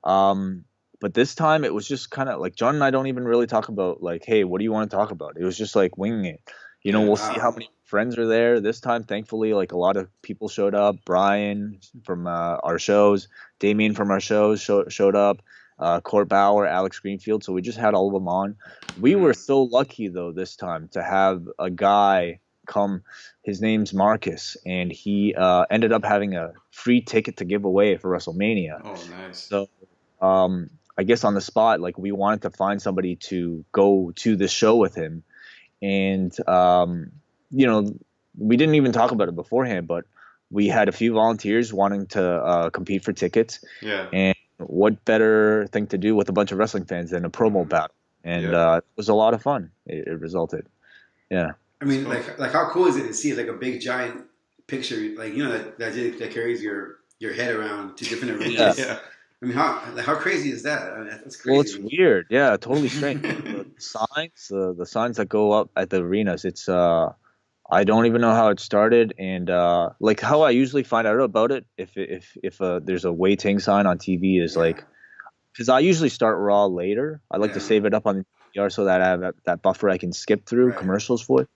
But this time it was just kind of like John and I don't even really talk about like, hey, what do you want to talk about? It was just like winging it. We'll see how many friends are there this time. Thankfully, like a lot of people showed up. Brian from our shows, Damien from our shows showed up. Court Bauer, Alex Greenfield. So we just had all of them on. We were so lucky though this time to have a guy come. His name's Marcus, and he ended up having a free ticket to give away for WrestleMania. Oh, nice. So I guess on the spot, like we wanted to find somebody to go to the show with him. And, we didn't even talk about it beforehand, but we had a few volunteers wanting to compete for tickets. Yeah. And what better thing to do with a bunch of wrestling fans than a promo battle? And it was a lot of fun. It resulted. Yeah. I mean, like how cool is it to see like a big giant picture, like that carries your head around to different arenas? Yeah. I mean, how crazy is that? I mean, that's crazy. Well, it's weird. Yeah, totally strange. The signs, the signs that go up at the arenas, it's I don't even know how it started, and like how I usually find out about it if there's a Wai Ting sign on TV is like, because I usually start Raw later. I like to save it up on the DVR so that I have that buffer I can skip through commercials for.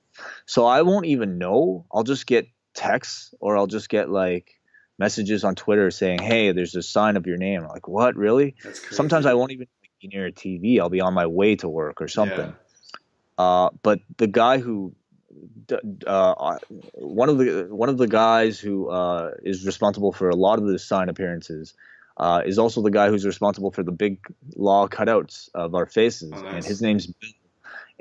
So I won't even know. I'll just get texts or I'll just get like messages on Twitter saying, hey, there's a sign of your name. I'm like, what, really? That's crazy. Sometimes I won't even be near a TV. I'll be on my way to work or something. But the guy who one of the guys who is responsible for a lot of the sign appearances is also the guy who's responsible for the big law cutouts of our faces. Oh, nice. And his name's Bill.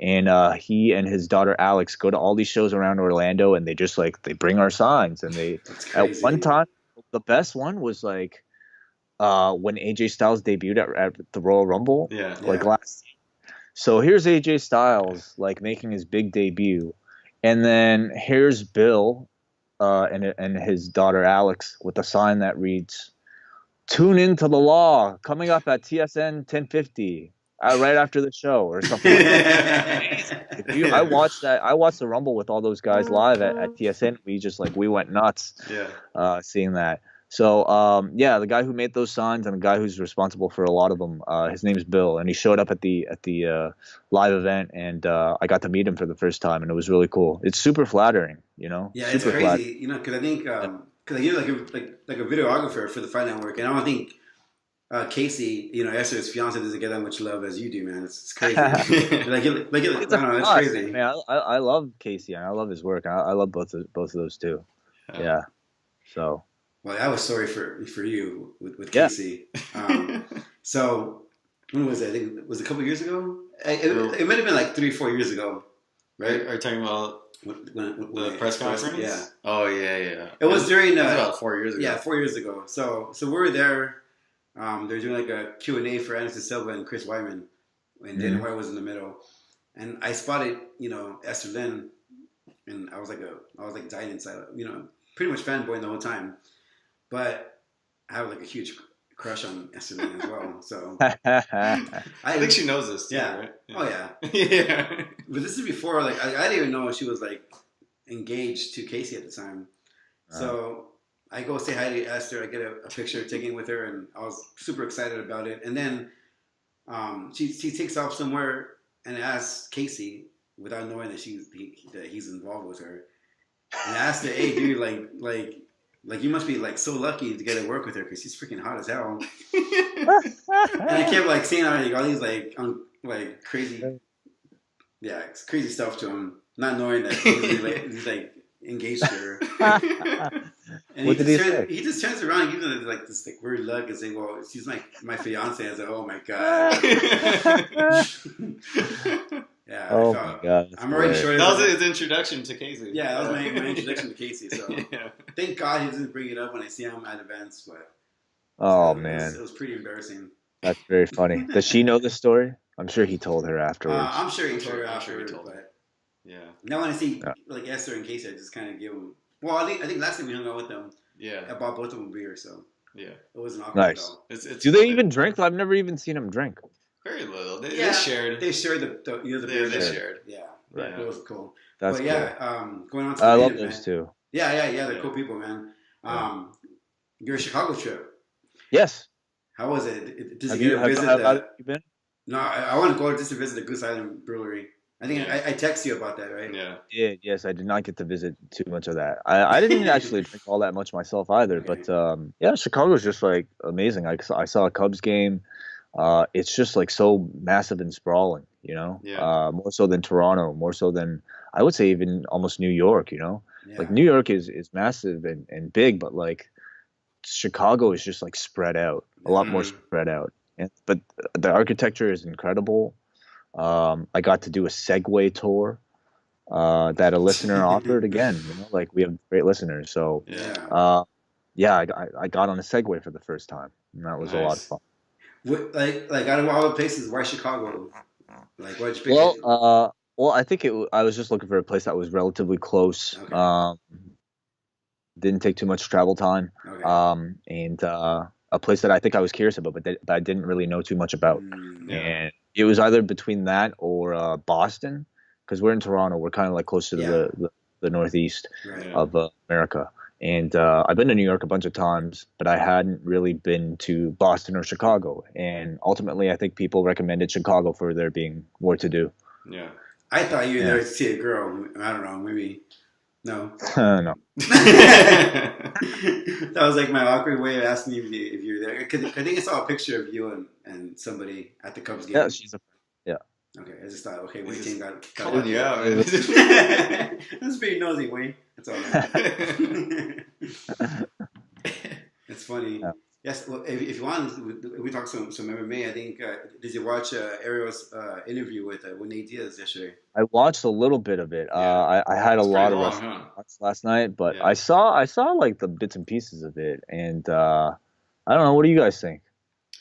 And he and his daughter Alex go to all these shows around Orlando, and they just like they bring our signs. And they at one time, the best one was like when AJ Styles debuted at the Royal Rumble, last year. So here's AJ Styles like making his big debut, and then here's Bill and his daughter Alex with a sign that reads, "Tune into the Law coming up at TSN 1050." Right after the show or something. I watched that. I watched the Rumble with all those guys live at TSN. We went nuts. Seeing that. So the guy who made those signs and the guy who's responsible for a lot of them, his name's Bill, and he showed up at the live event, and I got to meet him for the first time, and it was really cool. It's super flattering, Yeah, super it's crazy, flattering. because I think like a videographer for the Fight Network, and I don't think. Casey, Esther's fiance doesn't get that much love as you do, man. It's crazy. It's crazy. Man, I love Casey and I love his work. I love both of those too. Yeah. So. Well, I was sorry for you with Casey. So when was it? I think it was a couple years ago. It might have been like 3-4 years ago, right? Are you talking about when the press conference? Yeah. Oh yeah. It was during. It was about 4 years ago. Yeah, 4 years ago. So we were there. They're doing like a Q&A for Anderson Silva and Chris Weidman, and Dana White was in the middle, and I spotted Esther Lynn, and I was like dying inside, pretty much fanboying the whole time, but I have like a huge crush on Esther Lynn as well. So I think she knows this too, right? Yeah. Oh yeah. But this is before I didn't even know she was like engaged to Casey at the time, so. I go say hi to Esther. I get a picture taken with her, and I was super excited about it. And then she takes off somewhere and asks Casey, without knowing that he's involved with her, and I asked her, "Hey, dude, like you must be like so lucky to get to work with her because she's freaking hot as hell." And I kept like saying all these like crazy, crazy stuff to him, not knowing that he's like engaged to her. And what did he say? He just turns around and gives her like this like weird look and saying, "Well, she's like my fiance." I was like, "Oh my god." Yeah, Oh my God, I'm already sure. That was his introduction to Casey. Yeah, that was my introduction to Casey. So yeah. thank God he doesn't bring it up when I see him at events. But oh man, man, it was pretty embarrassing. that's very funny. Does she know the story? I'm sure he told her afterwards. I'm sure he told her afterwards. But yeah. Now when I see like Esther and Casey, I just kind of give them. Well, I think last time we hung out with them, I bought both of them beer, so it wasn't awkward at all. Do they even drink? I've never even seen them drink. Very little. They shared. They shared the beer. They shared. Yeah, right. It was cool. That's cool. Going on to I the love main those event. two. Yeah, they're cool people, man. Your Chicago trip. Yes. How was it? Did have you visit? Have you been? No, I want to go just to visit the Goose Island Brewery. I think I texted you about that, right? Yeah. Yes, I did not get to visit too much of that. I didn't actually drink all that much myself either. Okay. But Chicago's just like amazing. I saw a Cubs game. It's just like so massive and sprawling, you know. Yeah. More so than Toronto, more so than I would say even almost New York, you know. Yeah. Like New York is massive and big, but like Chicago is just like spread out, a lot more spread out. But the architecture is incredible. I got to do a Segway tour that a listener offered. Again, you know, like we have great listeners. So I got on a Segway for the first time, and that was a lot of fun. What, like out of all the places, why Chicago? Like, why'd you pick it? Well, I think I was just looking for a place that was relatively close. Okay. Didn't take too much travel time. Okay. And a place that I think I was curious about, but that I didn't really know too much about. Yeah. And it was either between that or Boston, because we're in Toronto. We're kind of like close to the northeast of America. And I've been to New York a bunch of times, but I hadn't really been to Boston or Chicago. And ultimately, I think people recommended Chicago for there being more to do. Yeah. I thought you were there to see a girl. I don't know, maybe. No. No. That was like my awkward way of asking you if you're there. Cause I think I saw a picture of you and somebody at the Cubs game. Yeah, she's a. Yeah. Okay, I just thought, okay, Wai Ting got calling you out, man. That's pretty nosy, Wayne. That's all. It's funny. Yeah. Yes, well, if you want, we talk some MMA. I think did you watch Ariel's interview with Nate Diaz yesterday? I watched a little bit of it. I had a lot of wrestling last night, but I saw like the bits and pieces of it, and I don't know. What do you guys think?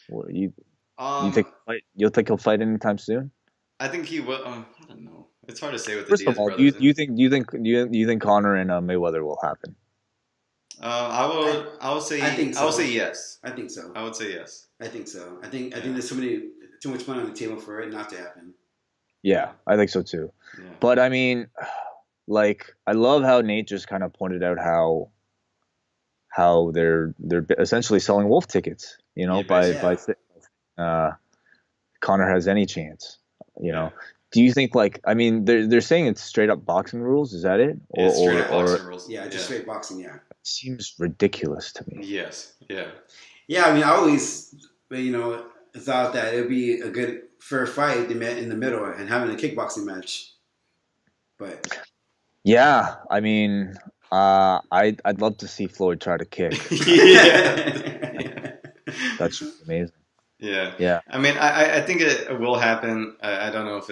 What, you think you'll think he'll fight anytime soon? I think he will. I don't know. It's hard to say with the First Diaz of all, brothers. do you think Conor and Mayweather will happen? I will say. I think so. I will say yes. I think so. I would say yes. I think so. I think there's too much money on the table for it not to happen. Yeah, I think so too. Yeah. But I mean, like, I love how Nate just kind of pointed out how they're essentially selling wolf tickets. You know, by Conor has any chance. You know. Do you think, like, I mean, they're saying it's straight up boxing rules? Is that it? Or straight up boxing rules. Yeah, just straight boxing. Yeah. It seems ridiculous to me. Yes. Yeah. Yeah, I mean, I always, thought that it would be a good fair fight they met in the middle and having a kickboxing match. But yeah, I mean, I'd love to see Floyd try to kick. That's just amazing. Yeah. I mean, I think it will happen. I don't know if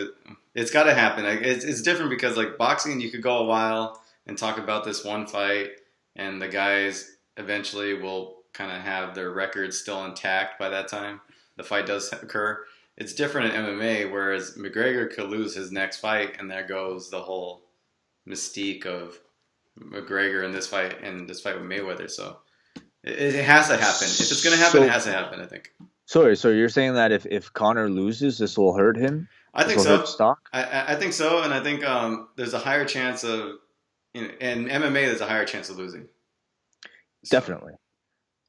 it's got to happen. It's different because, like, boxing, you could go a while and talk about this one fight, and the guys eventually will kind of have their records still intact by that time the fight does occur. It's different in MMA, whereas McGregor could lose his next fight, and there goes the whole mystique of McGregor in this fight with Mayweather. So it has to happen. If it's going to happen, it has to happen, I think. Sorry, so you're saying that if Conor loses, this will hurt him? I think so. Stock? I think so, and I think there's a higher chance of, in MMA, there's a higher chance of losing. So, definitely.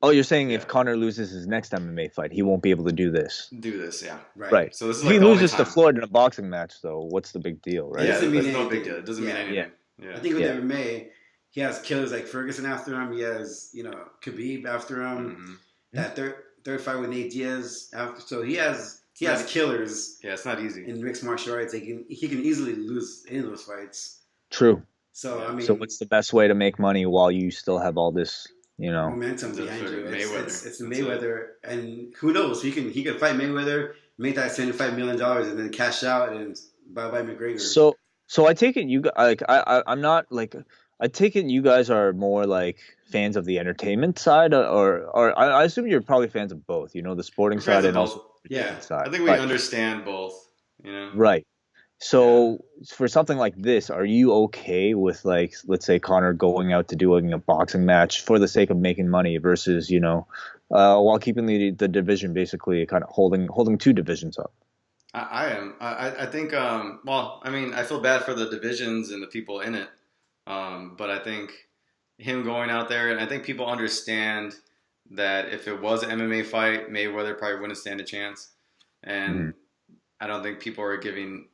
Oh, you're saying if Conor loses his next MMA fight, he won't be able to do this? Yeah. Right. So this is if he loses to Floyd in a boxing match, though, what's the big deal, right? Yeah, there's no big deal. It doesn't mean anything. Yeah. I think with MMA, he has killers like Ferguson after him. He has, Khabib after him. Mm-hmm. That third fight with Nate Diaz after. So he has killers. Yeah, it's not easy. In mixed martial arts, he can easily lose any of those fights. True. So I mean, so what's the best way to make money while you still have all this, momentum behind you? It's Mayweather, and who knows? He could fight Mayweather, make that $75 million, and then cash out and by McGregor. So I take it you like I'm not like I take it you guys are more like fans of the entertainment side, or I assume you're probably fans of both. You know, the sporting We're fans side of and both. also the Yeah. entertainment side. I think we Right. understand both. You know. Right. Yeah. So for something like this, are you okay with like let's say Connor going out to doing a boxing match for the sake of making money versus while keeping the division basically kind of holding two divisions up? I am. I think. Well, I mean, I feel bad for the divisions and the people in it. But I think him going out there, and I think people understand that if it was an MMA fight, Mayweather probably wouldn't stand a chance. Mm-hmm. And I don't think people are giving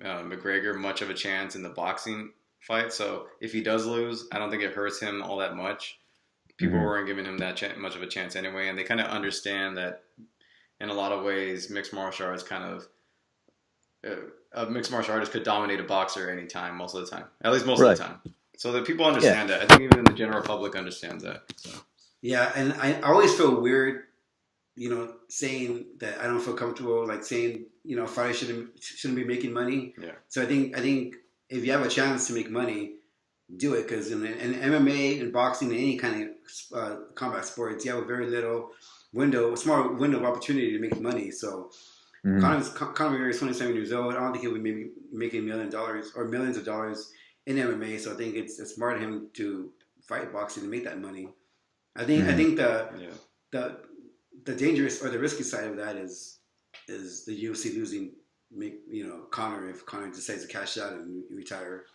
McGregor much of a chance in the boxing fight. So if he does lose, I don't think it hurts him all that much. People Mm-hmm. weren't giving him that much of a chance anyway, and they kind of understand that in a lot of ways, mixed martial arts kind of a mixed martial artist could dominate a boxer anytime, most of the time, at least most of Right. the time. So that people understand that. I think even the general public understands that. So. Yeah, and I always feel weird, saying that I don't feel comfortable, like saying, fighters shouldn't be making money. Yeah. So I think if you have a chance to make money, do it, because in MMA and boxing and any kind of combat sports, you have a very little window, a small window of opportunity to make money. So Conor McGregor is 27 years old. I don't think he'll be maybe making $1 million or millions of dollars in MMA. So I think it's smart of him to fight boxing to make that money. I think the dangerous or the risky side of that is the UFC losing, Conor, if Conor decides to cash out and retire.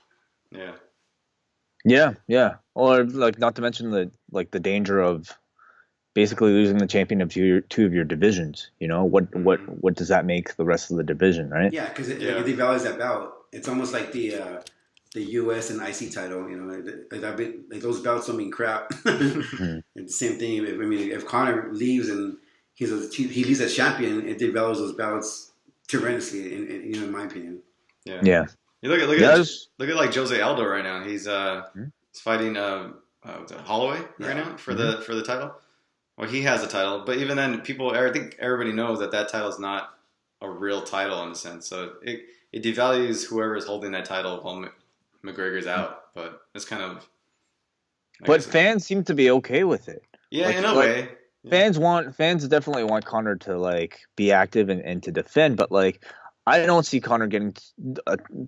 Yeah. Or like not to mention the danger of basically losing the champion of two of your divisions. You know, what does that make the rest of the division, right? Yeah, because it devalues that bout. It's almost like the US and IC title. Like those belts don't mean crap. It's the same thing. If Conor leaves and he leaves as champion, it devalues those belts tremendously. In my opinion. Yeah. You look at like Jose Aldo right now. He's fighting Holloway right now for the title. Well, he has a title, but even then, I think everybody knows that title is not a real title in a sense. So it devalues whoever is holding that title while McGregor's out. But it's kind of. But fans seem to be okay with it. Yeah, in a way. Fans definitely want Conor to like be active and to defend, but like I don't see Conor getting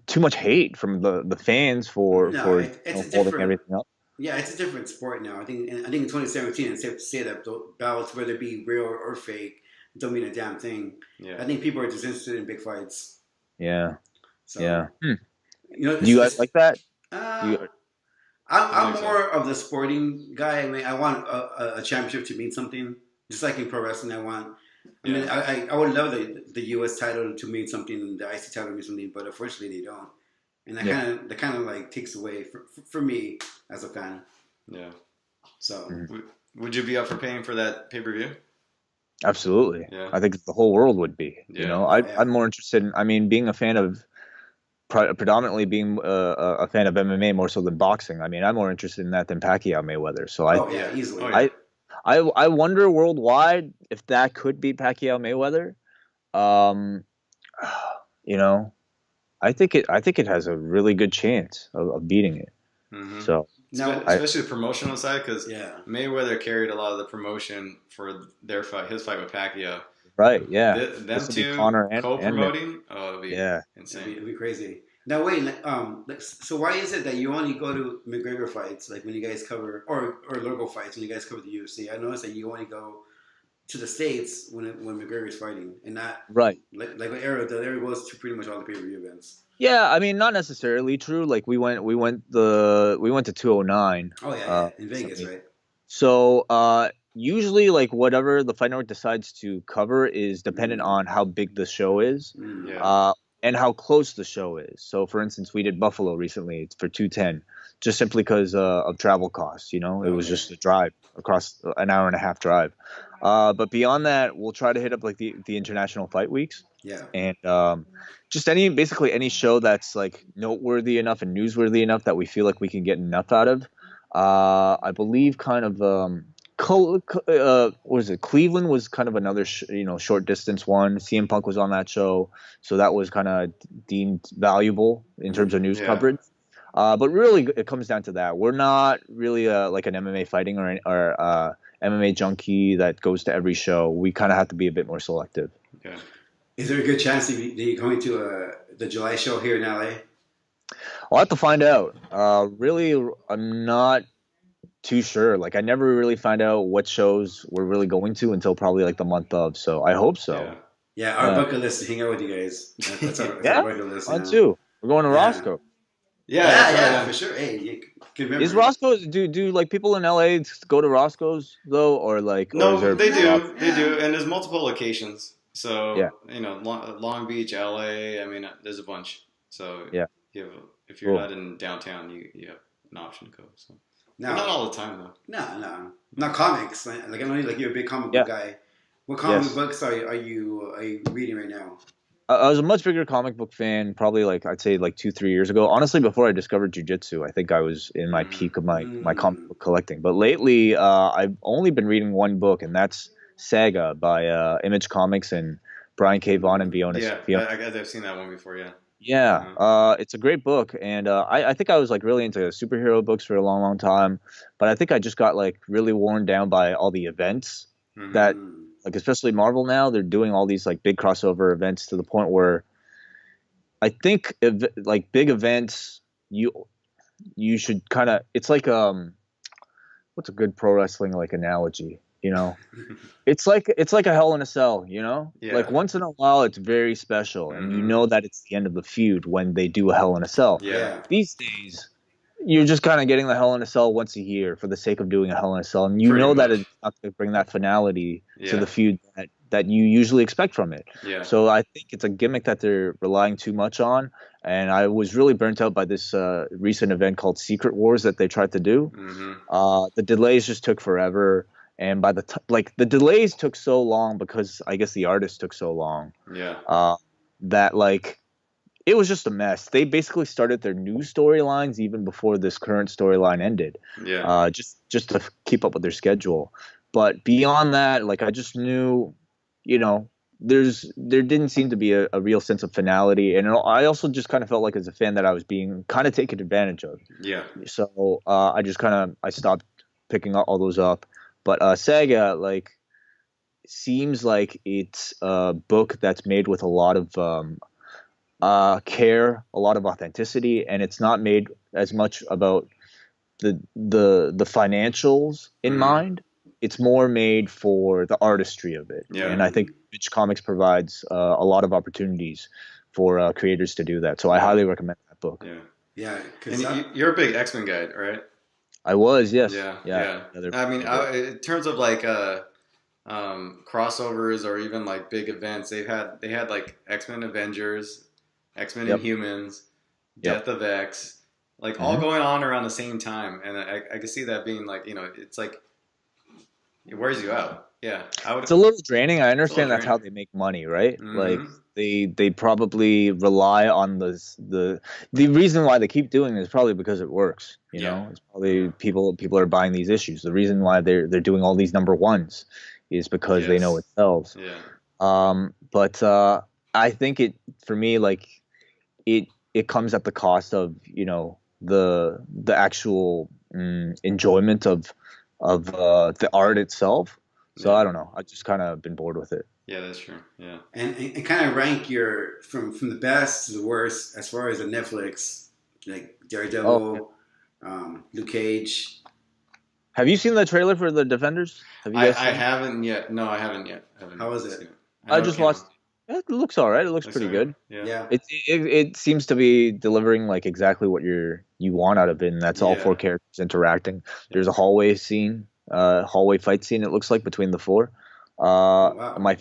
too much hate from the fans for holding everything up. Yeah, it's a different sport now. I think in 2017, it's safe to say that battles, whether it be real or fake, don't mean a damn thing. Yeah. I think people are just interested in big fights. Yeah. So, yeah. Do you guys like that? I'm more of the sporting guy. I mean, I want a championship to mean something. Just like in pro wrestling, I would love the US title to mean something, the IC title to mean something, but unfortunately they don't. And that kind of like takes away for me as a fan. Yeah. So would you be up for paying for that pay-per-view? Absolutely. Yeah. I think the whole world would be. Yeah. I'm more interested in being a fan of predominantly being a fan of MMA more so than boxing. I mean, I'm more interested in that than Pacquiao Mayweather. So easily. I wonder worldwide if that could be Pacquiao Mayweather. I think it has a really good chance of beating it. Mm-hmm. So especially the promotional side, because Mayweather carried a lot of the promotion for his fight with Pacquiao. Right. Yeah. Them two co-promoting. It'd be insane. It'd be crazy. Now wait. So why is it that you only go to McGregor fights, like when you guys cover or local fights when you guys cover the UFC? I noticed that you only go to the States when McGregor is fighting, and not right. Like the Arrow goes to pretty much all the pay-per-view events. Yeah, I mean, not necessarily true. Like we went to 209. Oh yeah, in Vegas, right? So usually, like whatever the Fight Network decides to cover is dependent on how big the show is, and how close the show is. So, for instance, we did Buffalo recently. It's for 210, just simply because of travel costs. It was just a drive across an hour and a half drive. But beyond that, we'll try to hit up like the international fight weeks. Yeah. And just basically any show that's like noteworthy enough and newsworthy enough that we feel like we can get enough out of. I believe kind of what was it? Cleveland was kind of another short distance one. CM Punk was on that show, so that was kind of deemed valuable in terms of news coverage. But really, it comes down to that. We're not really like an MMA fighting or MMA junkie that goes to every show. We kind of have to be a bit more selective. Yeah. Is there a good chance that you're going to the July show here in LA? I'll have to find out. Really, I'm not too sure. Like, I never really find out what shows we're really going to until probably like the month of. So I hope so. Yeah, our bucket list to hang out with you guys. That's our bucket list. Mine too. We're going to Roscoe. Yeah, for sure. Hey, is Roscoe's do like people in LA go to Roscoe's though, or like? No, or they do, and there's multiple locations. So Long Beach, LA. I mean, there's a bunch. So if you're not in downtown, you have an option to go. So not all the time though. No, not comics. Like I know, like you're a big comic book guy. What comic books are you reading right now? I was a much bigger comic book fan, probably like I'd say like 2-3 years ago. Honestly, before I discovered jiu-jitsu, I think I was in my peak of my comic book collecting. But lately, I've only been reading one book, and that's Saga by Image Comics and Brian K. Vaughan and Fiona. I've seen that one before. It's a great book, and I think I was like really into superhero books for a long, long time. But I think I just got like really worn down by all the events that. Like especially Marvel now, they're doing all these like big crossover events to the point where I think like big events, you should kind of it's like what's a good pro wrestling like analogy? You know, it's like a Hell in a Cell. You know, like once in a while it's very special, and you know that it's the end of the feud when they do a Hell in a Cell. These days. You're just kind of getting the Hell in a Cell once a year for the sake of doing a Hell in a Cell, and that it's not going to bring that finality to the feud that you usually expect from it. So I think it's a gimmick that they're relying too much on, and I was really burnt out by this recent event called Secret Wars that they tried to do. The delays just took forever, and by the delays took so long because I guess the artist took so long. That like. It was just a mess. They basically started their new storylines even before this current storyline ended. Just to keep up with their schedule. But beyond that, like I just knew, there didn't seem to be a real sense of finality, and I also just kind of felt like as a fan that I was being kind of taken advantage of. So I just I stopped picking all those up. But Saga like seems like it's a book that's made with a lot of care, a lot of authenticity, and it's not made as much about the financials in mind. It's more made for the artistry of it, and I think Image Comics provides a lot of opportunities for creators to do that. So I highly recommend that book. And you're a big X-Men guy, right? I was, yes. Yeah. I mean, in terms of like crossovers or even like big events, they had like X-Men Avengers. X-Men Inhumans, Death of X, like all going on around the same time, and I can see that being like it's like it wears you out. It's a little draining. I understand that's how they make money, right? Like they probably rely on the reason why they keep doing it is probably because it works. You know, it's probably people are buying these issues. The reason why they're doing all these number ones is because they know it sells. But I think for me like. It comes at the cost of the actual enjoyment of the art itself. So I don't know. I just kind of been bored with it. Yeah, that's true. Yeah, and kind of rank your from the best to the worst as far as the Netflix like Daredevil, Luke Cage. Have you seen the trailer for The Defenders? I haven't yet. No, I haven't yet. How was it? I just watched. It looks all right. It looks pretty good. Yeah. It seems to be delivering like exactly what you want out of it, and that's all four characters interacting. There's a hallway fight scene. It looks like between the four. My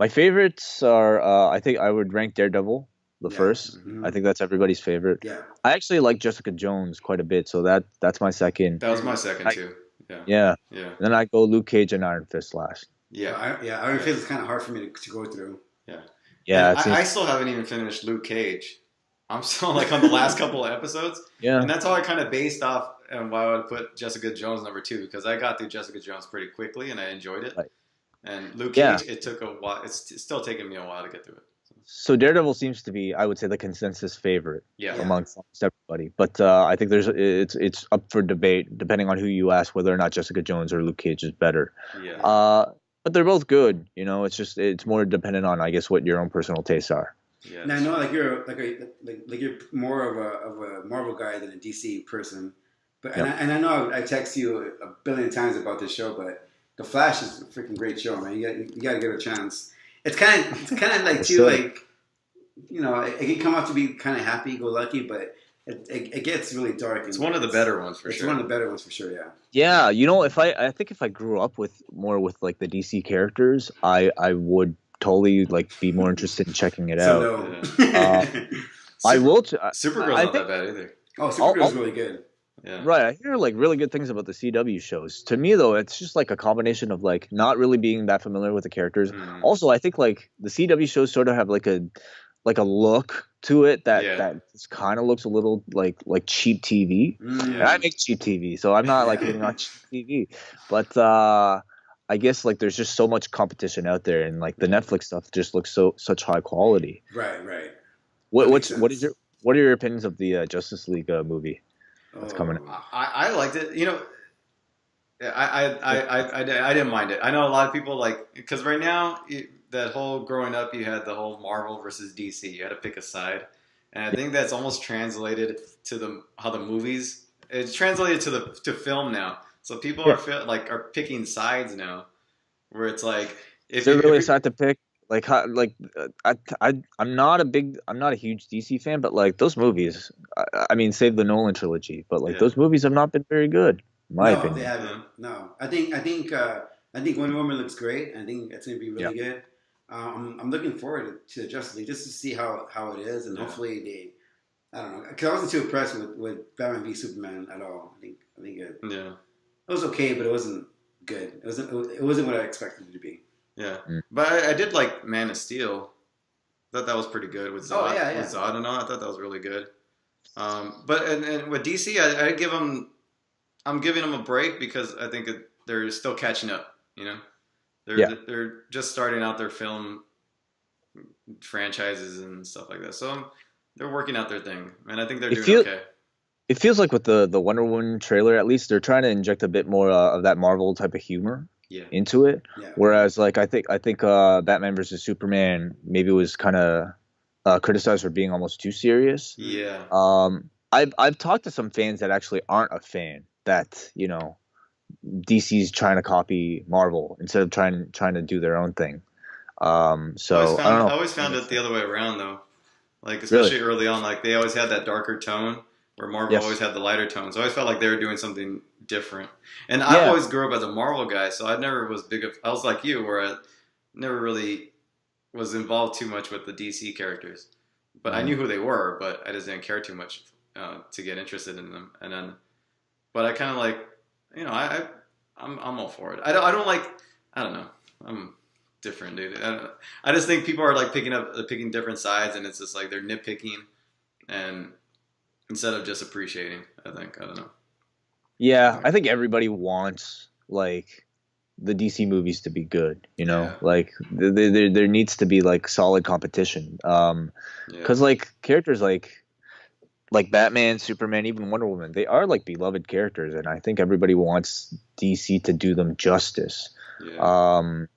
favorites are. I think I would rank Daredevil the first. I think that's everybody's favorite. I actually like Jessica Jones quite a bit, so that's my second. That was my second too. Yeah. And then I go Luke Cage and Iron Fist last. Iron Fist is kind of hard for me to go through. I still haven't even finished Luke Cage. I'm still like on the last couple of episodes. And that's how I kind of based off and why I would put Jessica Jones number 2, because I got through Jessica Jones pretty quickly and I enjoyed it. Right. And Luke Cage, it took a while. It's still taking me a while to get through it. So Daredevil seems to be, I would say, the consensus favorite amongst everybody. But I think it's up for debate depending on who you ask whether or not Jessica Jones or Luke Cage is better. Yeah. But they're both good. You know, it's more dependent on, I guess, what your own personal tastes are. Yeah. Now I know like you're more of a Marvel guy than a DC person, but and I know I text you a billion times about this show, but The Flash is a freaking great show, man. You got to give it a chance. It's kind of like too like, you know, it can come out to be kind of happy-go-lucky, but it gets really dark. It's one of the better ones for sure. It's one of the better ones for sure. Yeah. Yeah, you know, I think if I grew up with like the DC characters, I would totally like be more interested in checking it out. I will. Supergirl's not that bad either. Oh, Supergirl's really good. Yeah. Right, I hear like really good things about the CW shows. To me though, it's just like a combination of like not really being that familiar with the characters. Also, I think like the CW shows sort of have like a look to it that just kind of looks a little like cheap TV. And I make cheap TV, so I'm not like hitting on cheap TV. But I guess like there's just so much competition out there, and like the Netflix stuff just looks such high quality. Right. What are your opinions of the Justice League movie that's coming out? I liked it. You know, I didn't mind it. I know a lot of people like, because right now that whole growing up, you had the whole Marvel versus DC. You had to pick a side, and I think that's almost translated to how the movies. It's translated to film now. So people are picking sides now, where it's like if they're really sad to pick. I'm not a huge DC fan, but like those movies, I mean, save the Nolan trilogy, but like those movies have not been very good, in my opinion. They haven't. No, I think Wonder Woman looks great. I think it's gonna be really good. I'm looking forward to Justice League just to see how it is, and hopefully I don't know, because I wasn't too impressed with Batman v Superman at all. I think it was okay, but it wasn't good. It wasn't what I expected it to be. Yeah, but I did like Man of Steel. Thought that was pretty good with Zod. With Zod and all, I thought that was really good. But and with DC, I'm giving them a break because I think they're still catching up. You know, they're just starting out their film franchises and stuff like that. So they're working out their thing, and I think they're doing okay. It feels like with the Wonder Woman trailer, at least they're trying to inject a bit more of that Marvel type of humor into it. Yeah. Whereas, like I think Batman versus Superman maybe was kind of criticized for being almost too serious. Yeah. I've talked to some fans that actually aren't a fan, that you know DC's trying to copy Marvel instead of trying to do their own thing. I always found it the other way around though. Like especially early on, like they always had that darker tone. Where Marvel always had the lighter tones. I always felt like they were doing something different. And I always grew up as a Marvel guy, so I never was I was like you, where I never really was involved too much with the DC characters. But I knew who they were, but I just didn't care too much to get interested in them. And then, but I kind of like, you know, I'm all for it. I don't know. I'm different, dude. I just think people are like picking different sides, and it's just like they're nitpicking and. Instead of just appreciating, I don't know. Yeah, I think everybody wants like the DC movies to be good, you know. Like there needs to be like solid competition, because like characters like Batman, Superman, even Wonder Woman, they are like beloved characters, and I think everybody wants DC to do them justice. But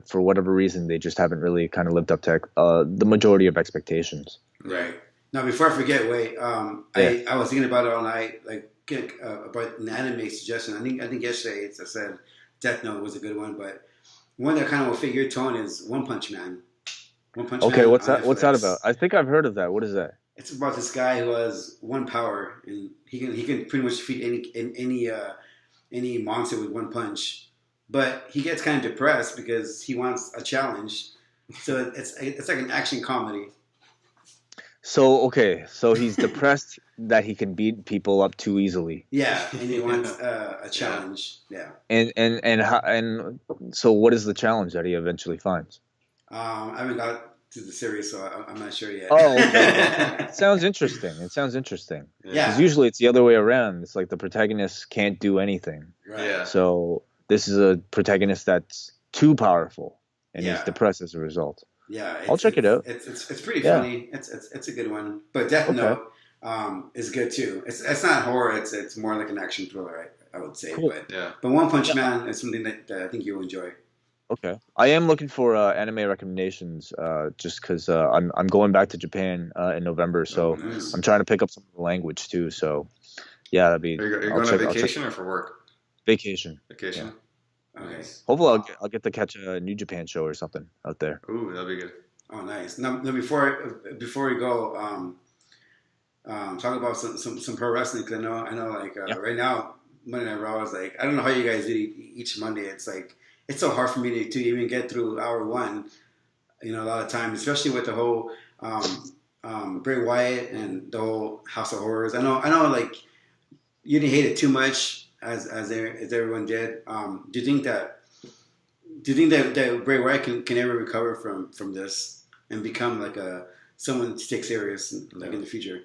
for whatever reason, they just haven't really kind of lived up to the majority of expectations. Right. Now, before I forget, wait, I was thinking about it all night, like about an anime suggestion. I think yesterday I said Death Note was a good one, but one that kind of will fit your tone is One Punch Man. Okay, what's that about? I think I've heard of that. What is that? It's about this guy who has one power, and he can pretty much defeat any monster with one punch. But he gets kind of depressed because he wants a challenge. So it's like an action comedy. So he's depressed that he can beat people up too easily. Yeah, and he wants a challenge. Yeah. And so what is the challenge that he eventually finds? I haven't got to the series, so I'm not sure yet. Oh, okay. It sounds interesting. Yeah. Because usually it's the other way around. It's like the protagonist can't do anything. Right. Yeah. So this is a protagonist that's too powerful and he's depressed as a result. Yeah, I'll check it out. It's pretty funny. It's a good one. But Death Note is good too. It's not horror. It's more like an action thriller, I would say. Cool. But One Punch Man is something that I think you'll enjoy. Okay, I am looking for anime recommendations, just because I'm going back to Japan in November, so nice. I'm trying to pick up some of the language too. So yeah, that'd be. Are you going on vacation or for work? Vacation. Vacation. Yeah. Nice. Hopefully, I'll get to catch a New Japan show or something out there. Ooh, that'd be good. Oh, nice. Now before we go, talk about some pro wrestling, because I know like right now Monday Night Raw is like, I don't know how you guys do each Monday. It's like it's so hard for me to even get through hour one. You know, a lot of times, especially with the whole Bray Wyatt and the whole House of Horrors. I know like you didn't hate it too much as everyone did. Do you think that Bray Wyatt can ever recover from this and become like someone to take serious in the future?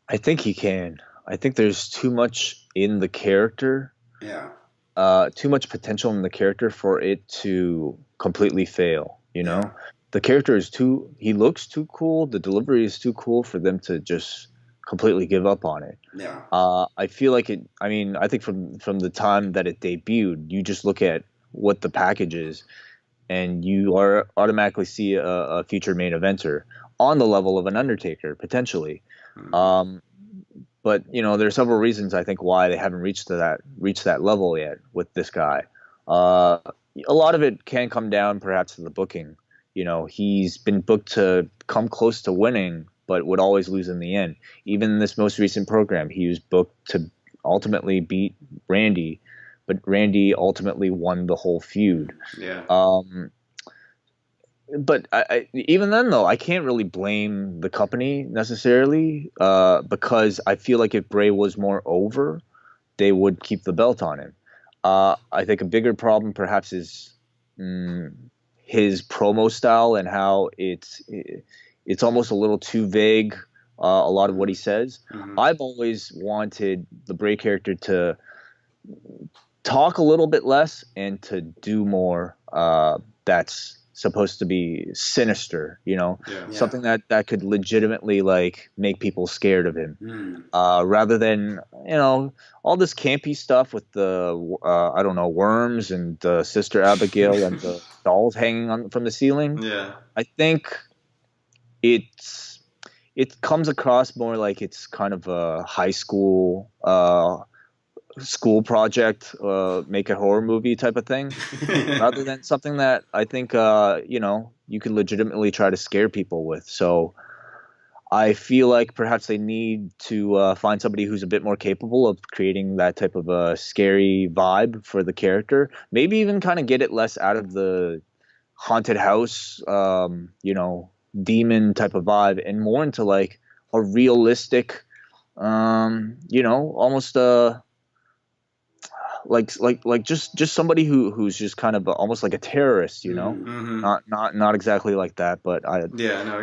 I think he can. I think there's too much in the character. Yeah. Too much potential in the character for it to completely fail. You know, the character is he looks too cool. The delivery is too cool for them to just completely give up on it. Yeah. I feel like it. I mean, I think from the time that it debuted, you just look at what the package is, and you automatically see a future main eventer on the level of an Undertaker potentially. But you know, there are several reasons I think why they haven't reached that level yet with this guy. A lot of it can come down perhaps to the booking. You know, he's been booked to come close to winning, but would always lose in the end. Even in this most recent program, he was booked to ultimately beat Randy, but Randy ultimately won the whole feud. Yeah. But even then, though, I can't really blame the company necessarily, because I feel like if Bray was more over, they would keep the belt on him. I think a bigger problem perhaps is his promo style and how it's almost a little too vague, a lot of what he says. Mm-hmm. I've always wanted the Bray character to talk a little bit less and to do more that's supposed to be sinister, you know, something that could legitimately like make people scared of him, rather than, you know, all this campy stuff with the I don't know, worms and Sister Abigail and the dolls hanging on from the ceiling. Yeah, I think it comes across more like it's kind of a high school school project, make a horror movie type of thing, rather than something that I think you know, you could legitimately try to scare people with. So I feel like perhaps they need to find somebody who's a bit more capable of creating that type of a scary vibe for the character. Maybe even kind of get it less out of the haunted house, you know, demon type of vibe, and more into like a realistic, you know, almost like just somebody who's just kind of almost like a terrorist, you know, not exactly like that, but no, I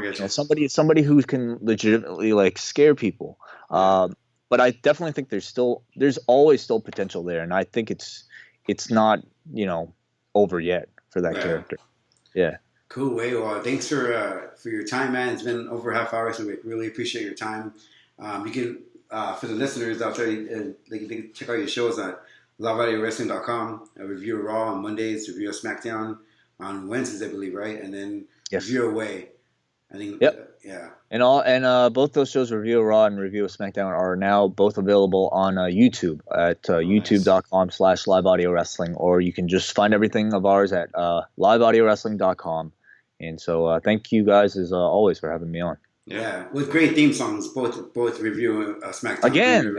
get you. Somebody who can legitimately like scare people. But I definitely think there's always still potential there, and I think it's not, you know, over yet for that character. Yeah. Cool. Well, thanks for your time, man. It's been over a half hour, so we really appreciate your time. You can for the listeners out there, they can check out your shows at LiveAudioWrestling.com. Review of Raw on Mondays, review of SmackDown on Wednesdays, I believe, right? And then review Away. I think. Yep. And both those shows, Review of Raw and Review of SmackDown, are now both available on YouTube at youtube.com/liveaudiowrestling, or you can just find everything of ours at liveaudiowrestling.com. And so thank you guys as always for having me on. Yeah, with great theme songs, both Review SmackDown. Again,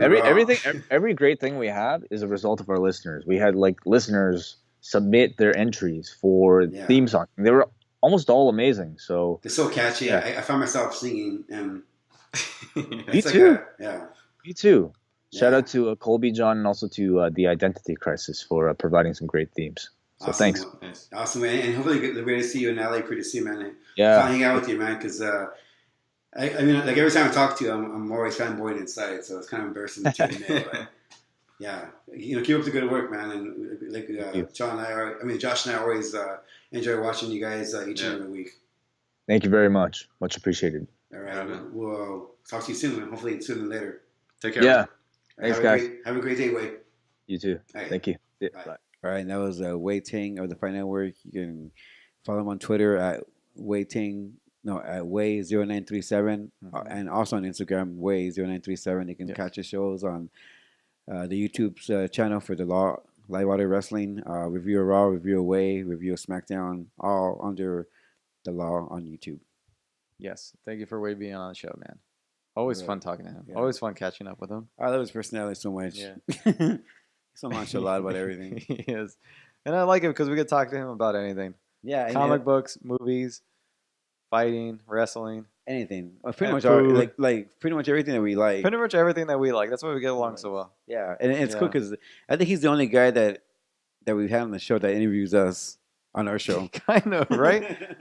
every great thing we have is a result of our listeners. We had like listeners submit their entries for theme songs. They were almost all amazing. So they're so catchy. I found myself singing. Me too. Yeah. Me too. Shout out to Colby John and also to the Identity Crisis for providing some great themes. So thanks. Nice. Awesome, man. And hopefully we're going to see you in LA pretty soon, man. Yeah. I'll hang out with you, man, because I mean, like every time I talk to you, I'm always fanboying inside, so it's kind of embarrassing to admit. But yeah, keep up the good work, man. And like Josh and I always enjoy watching you guys each and every week. Thank you very much. Much appreciated. All right, we'll talk to you soon, man. Hopefully sooner than later. Take care. Yeah. Thanks, guys. Have a great day, Wai. You too. Right. Thank you. Bye. All right, that was Wai Ting of the Fight Network. You can follow him on Twitter at Wai Ting. No, at Wai0937, and also on Instagram, Wai0937. You can catch the shows on the YouTube channel for the Live Water Wrestling, review of Raw, review of Wai, review of SmackDown, all under the Law on YouTube. Yes, thank you for Wai being on the show, man. Always fun talking to him. Yeah. Always fun catching up with him. I love his personality so much. Yeah. He's so nonchalant about everything. He is. And I like it because we could talk to him about anything. Yeah. Comic books, movies, fighting, wrestling. Anything. Pretty much food. like pretty much everything that we like. Pretty much everything that we like. That's why we get along so well. Yeah. And it's cool because I think he's the only guy that we've had on the show that interviews us on our show. Kind of, right?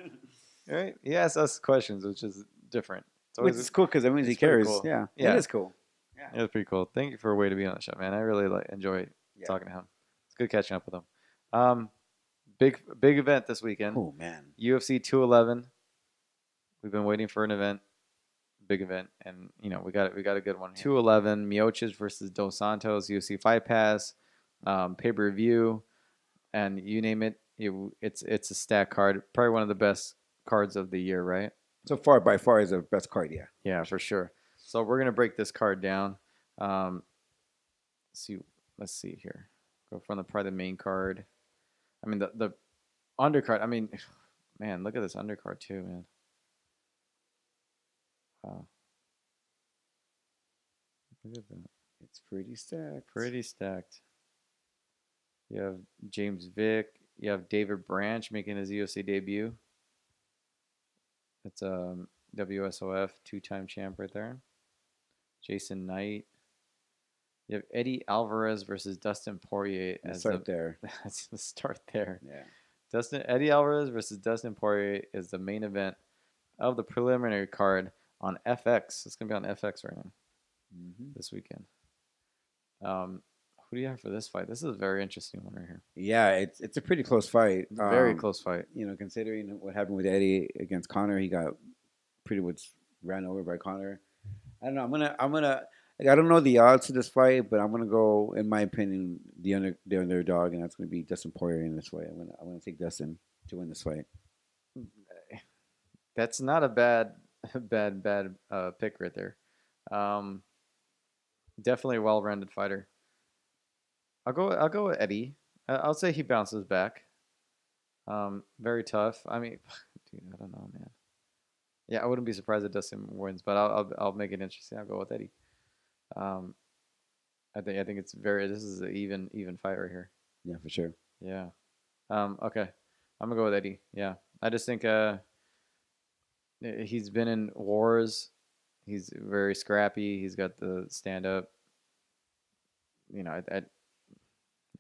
Right? He asks us questions, which is different. Which is cool because that means he cares. Cool. Yeah. It is cool. Yeah. It was pretty cool. Thank you for Wai to be on the show, man. I really enjoy talking to him. It's good catching up with him. Big event this weekend. Oh man. UFC 211. We've been waiting for an event. Big event. And we got a good one here. 211, Miocic versus Dos Santos, UFC Fight Pass, pay-per-view, and you name it. It's a stack card. Probably one of the best cards of the year, right? So far, by far, is the best card, yeah. Yeah, for sure. So we're gonna break this card down. Let's see here. Go from the main card. I mean the undercard. I mean, man, look at this undercard too, man. Wow. Look at that. It's pretty stacked. Pretty stacked. You have James Vick. You have David Branch making his UFC debut. That's WSOF 2-time champ right there. Jason Knight. You have Eddie Alvarez versus Dustin Poirier. That's the start there. Yeah. Eddie Alvarez versus Dustin Poirier is the main event of the preliminary card on FX. It's gonna be on FX right now. This weekend. Who do you have for this fight? This is a very interesting one right here. Yeah, it's a pretty close fight. Very close fight. Considering what happened with Eddie against Conor, he got pretty much ran over by Conor. I don't know. I'm gonna. I don't know the odds to this fight, but I'm gonna go, in my opinion, the underdog, and that's gonna be Dustin Poirier in this fight. I'm gonna take Dustin to win this fight. That's not a bad pick right there. Definitely a well-rounded fighter. I'll go with Eddie. I'll say he bounces back. Very tough. I mean, dude, I don't know, man. Yeah, I wouldn't be surprised if Dustin wins, but I'll make it interesting. I'll go with Eddie. I think it's this is an even fight right here. Yeah, for sure. Yeah. Okay. I'm gonna go with Eddie. Yeah. I just think he's been in wars. He's very scrappy. He's got the stand up. I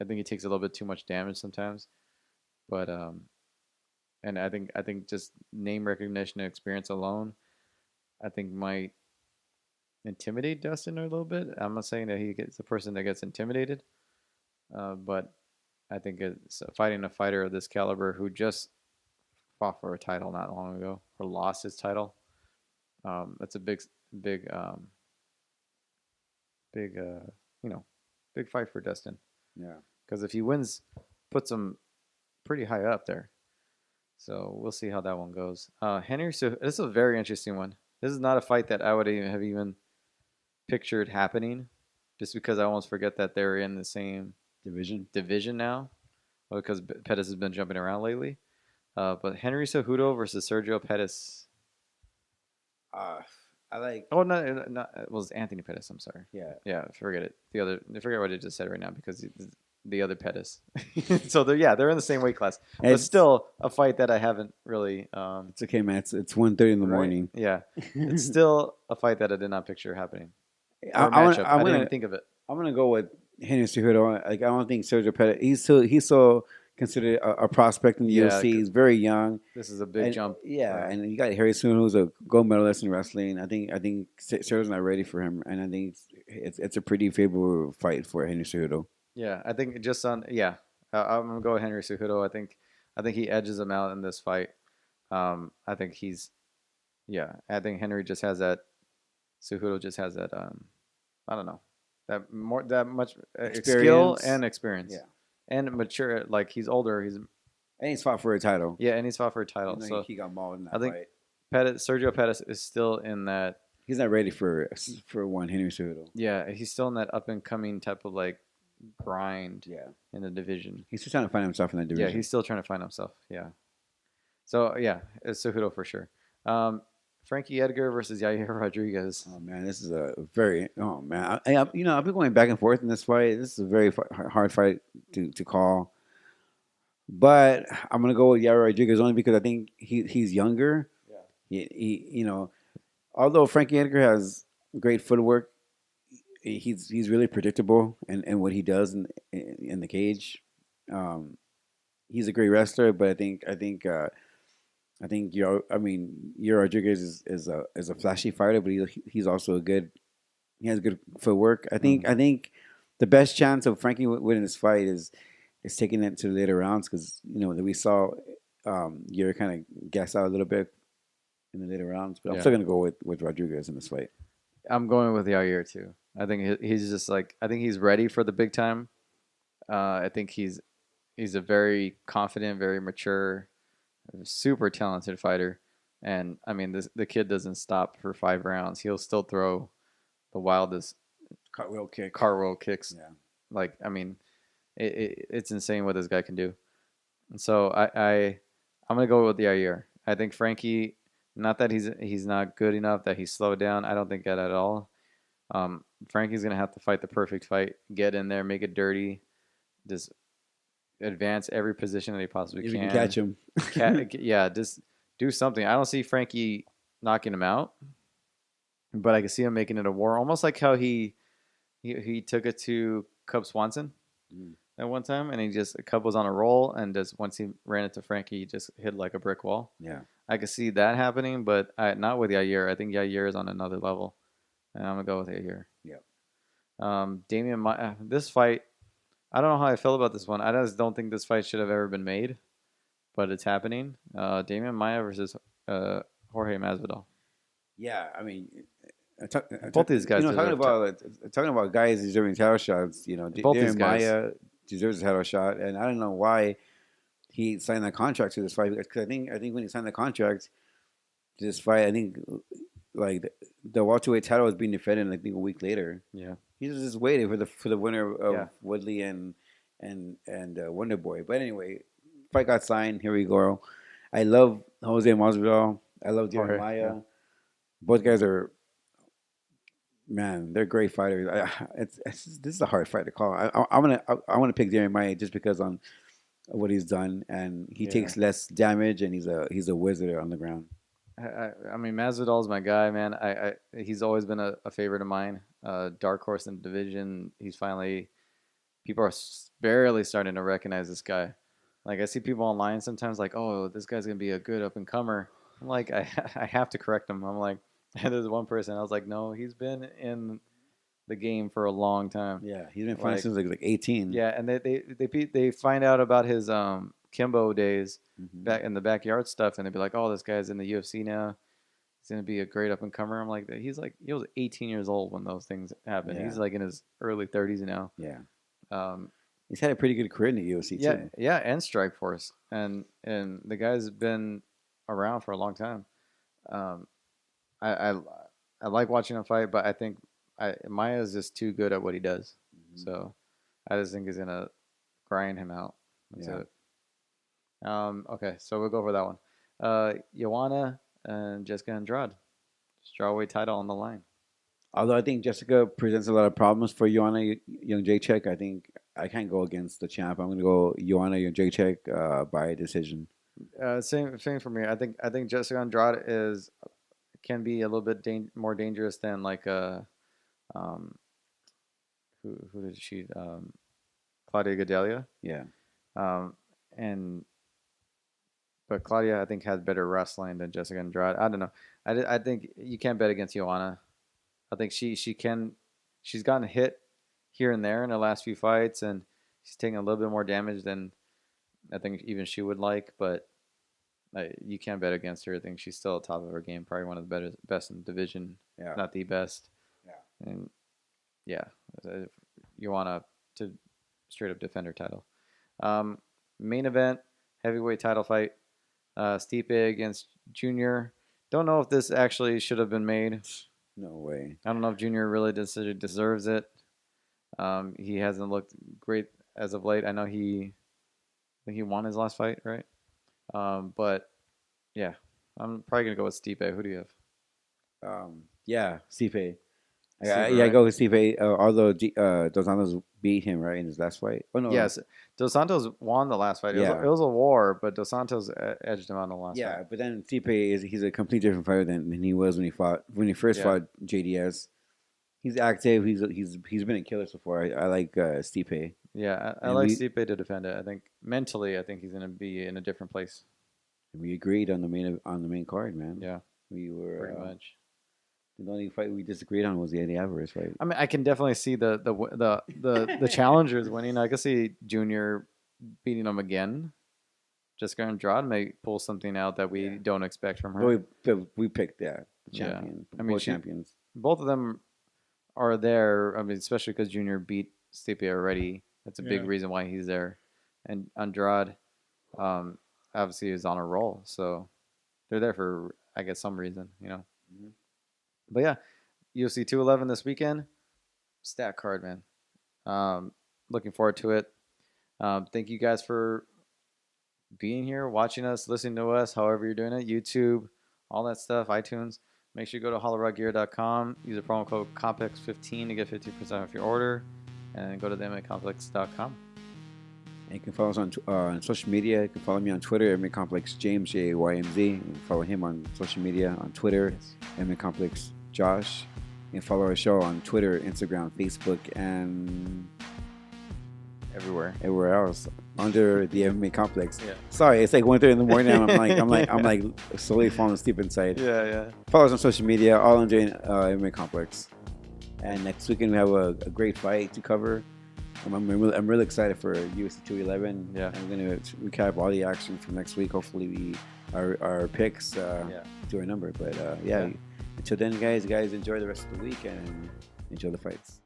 think he takes a little bit too much damage sometimes, but and I think just name recognition and experience alone, I think might intimidate Dustin a little bit. I'm not saying that he gets the person that gets intimidated, but I think it's fighting a fighter of this caliber who just fought for a title not long ago or lost his title. That's a big fight for Dustin. Yeah. Because if he wins, puts him pretty high up there. So we'll see how that one goes. This is a very interesting one. This is not a fight that I would have even pictured happening, just because I almost forget that they're in the same division now, because Pettis has been jumping around lately. But Henry Cejudo versus Sergio Pettis. I like. Oh, no, it was Anthony Pettis. I'm sorry. Yeah. Forget it. Forget what I just said right now, because the other Pettis. So they're in the same weight class, but still a fight that I haven't really. It's okay, man. It's 1:30 in the morning. Yeah, it's still a fight that I did not picture happening. I didn't even think of it. I'm gonna go with Henry Cejudo. Like, I don't think Sergio Pettis. He's so considered a prospect in the UFC. He's very young. This is a big jump. Yeah, and you got Harry Soon, who's a gold medalist in wrestling. I think Cejudo's not ready for him, and I think it's a pretty favorable fight for Henry Cejudo. Yeah, I think just on I'm gonna go with Henry Cejudo. I think he edges him out in this fight. I think I think Henry just has that. Cejudo just has that. I don't know, that much skill and experience. Yeah, and mature. Like he's older. And he's fought for a title. Yeah, and he's fought for a title. You know, so he got mauled in that I think fight. Sergio Pettis is still in that. He's not ready for one Henry Cejudo. Yeah, he's still in that up and coming type of like grind. Yeah, in the division. He's still trying to find himself in that division. Yeah, he's still trying to find himself. Yeah. So yeah, it's Cejudo for sure. Frankie Edgar versus Yair Rodriguez. Oh man, this is a very I've been going back and forth in this fight. This is a very hard fight to call. But I'm gonna go with Yair Rodriguez only because I think he's younger. Yeah. He although Frankie Edgar has great footwork, he's really predictable in what he does in the cage. He's a great wrestler, but I think Yair Rodriguez is a flashy fighter, but he's also he has good footwork. I think the best chance of Frankie winning this fight is taking it to the later rounds because we saw Yair kind of gas out a little bit in the later rounds, but I'm still gonna go with Rodriguez in this fight. I'm going with Yair too. I think he's just like I think he's ready for the big time. I think he's a very confident, very mature, super talented fighter, and I mean the kid doesn't stop for 5 rounds. He'll still throw the wildest cartwheel kicks. Yeah, like I mean, it's insane what this guy can do. And so I'm gonna go with Yair. I think Frankie. Not that he's not good enough, that he's slowed down. I don't think that at all. Frankie's going to have to fight the perfect fight, get in there, make it dirty, just advance every position that he possibly can. You can catch him. Just do something. I don't see Frankie knocking him out, but I can see him making it a war, almost like how he took it to Cub Swanson at one time, and Cub was on a roll, and just once he ran into Frankie, he just hit like a brick wall. Yeah. I could see that happening, but not with Yair. I think Yair is on another level, and I'm gonna go with Yair. Yeah. Damian Maia. This fight, I don't know how I feel about this one. I just don't think this fight should have ever been made, but it's happening. Damian Maia versus Jorge Masvidal. Yeah, I mean, both these guys. Talking about guys deserving title shots. Both these guys. Maia deserves a title shot, and I don't know why he signed that contract to this fight because I think when he signed the contract to this fight, I think like the welterweight title was being defended. I think a week later. Yeah, he was just waiting for the winner of Woodley and Wonder Boy. But anyway, fight got signed. Here we go. I love Jose Masvidal. I love Damian Maia. Yeah. Both guys are. Man, they're great fighters. This is a hard fight to call. I want to pick Damian Maia just because on what he's done, and he takes less damage, and he's a wizard on the ground. I mean, Masvidal's my guy, man. He's always been a favorite of mine. Dark horse in the division. People are barely starting to recognize this guy. Like I see people online sometimes like, oh, this guy's gonna be a good up and comer. I'm like, I have to correct him. I'm like, there's one person I was like, no, he's been in the game for a long time. Yeah, he's been fighting since like 18. Yeah, and they find out about his Kimbo days back in the backyard stuff, and they'd be like, "Oh, this guy's in the UFC now. He's gonna be a great up and comer." I'm like, he was 18 years old when those things happened. Yeah. He's like in his early 30s now. Yeah. He's had a pretty good career in the UFC too. Yeah, and Strikeforce, and the guy's been around for a long time. I like watching him fight, but I think Maia is just too good at what he does. So I just think he's gonna grind him out. That's it. Okay, so we'll go for that one. Joanna and Jessica Andrade. Strawweight title on the line. Although I think Jessica presents a lot of problems for Joanna Jędrzejczyk, I think I can't go against the champ. I'm going to go Joanna Jędrzejczyk by decision. Same for me. I think Jessica Andrade can be a little bit more dangerous than like who did she Claudia Gadelha. Yeah. but Claudia, I think, has better wrestling than Jessica Andrade. I don't know. I think you can't bet against Joanna. I think she can. She's gotten hit here and there in the last few fights, and she's taking a little bit more damage than I think even she would like. But you can't bet against her. I think she's still at the top of her game. Probably one of the best in the division, not the best. Yeah. And yeah, Joanna to straight up defend her title. Main event, heavyweight title fight. Stipe against Junior. Don't know if this actually should have been made. No way. I don't know if Junior really deserves it. He hasn't looked great as of late. I know he won his last fight, right? But yeah, I'm probably gonna go with Stipe. Who do you have? Yeah, Stipe. Stipe, I right? go with Stipe. Although Dos Santos beat him right in his last fight. Oh no. Yes, Dos Santos won the last fight. It was a war, but Dos Santos edged him on the last fight. Yeah, but then Stipe he's a completely different fighter than he was when he first fought JDS. He's active. He's been a killer so far. I like Stipe. Yeah, I like Stipe to defend it. I think mentally, he's gonna be in a different place. We agreed on the main card, man. Yeah, we were pretty much. The only fight we disagreed on was the Eddie Alvarez fight. I mean, I can definitely see the challengers winning. I can see Junior beating him again. Jessica Andrade may pull something out that we don't expect from her. We picked the champion. I mean, champions. Both of them are there. I mean, especially because Junior beat Stipe already. That's a big reason why he's there. And Andrade, obviously, is on a roll. So they're there for, I guess, some reason, Mm-hmm. But yeah, UFC 211 this weekend. Stat card, man. Looking forward to it. Thank you guys for being here, watching us, listening to us, however you're doing it. YouTube, all that stuff, iTunes. Make sure you go to hollowrodgear.com. Use the promo code COMPLEX15 to get 15% off your order. And go to themmacomplex.com. And you can follow us on social media. You can follow me on Twitter, MMA Complex James, JAYMZ. You can follow him on social media on Twitter, MMA Complex Josh. You can follow our show on Twitter, Instagram, Facebook, and everywhere else under the MMA Complex. Yeah. Sorry, it's like 1:30 in the morning. And I'm like slowly falling asleep inside. Yeah. Follow us on social media, all under MMA Complex. And next weekend we have a great fight to cover. I'm really excited for UFC 211. Yeah. I'm going to recap all the action from next week. Hopefully our picks do our number. But until then, guys enjoy the rest of the week and enjoy the fights.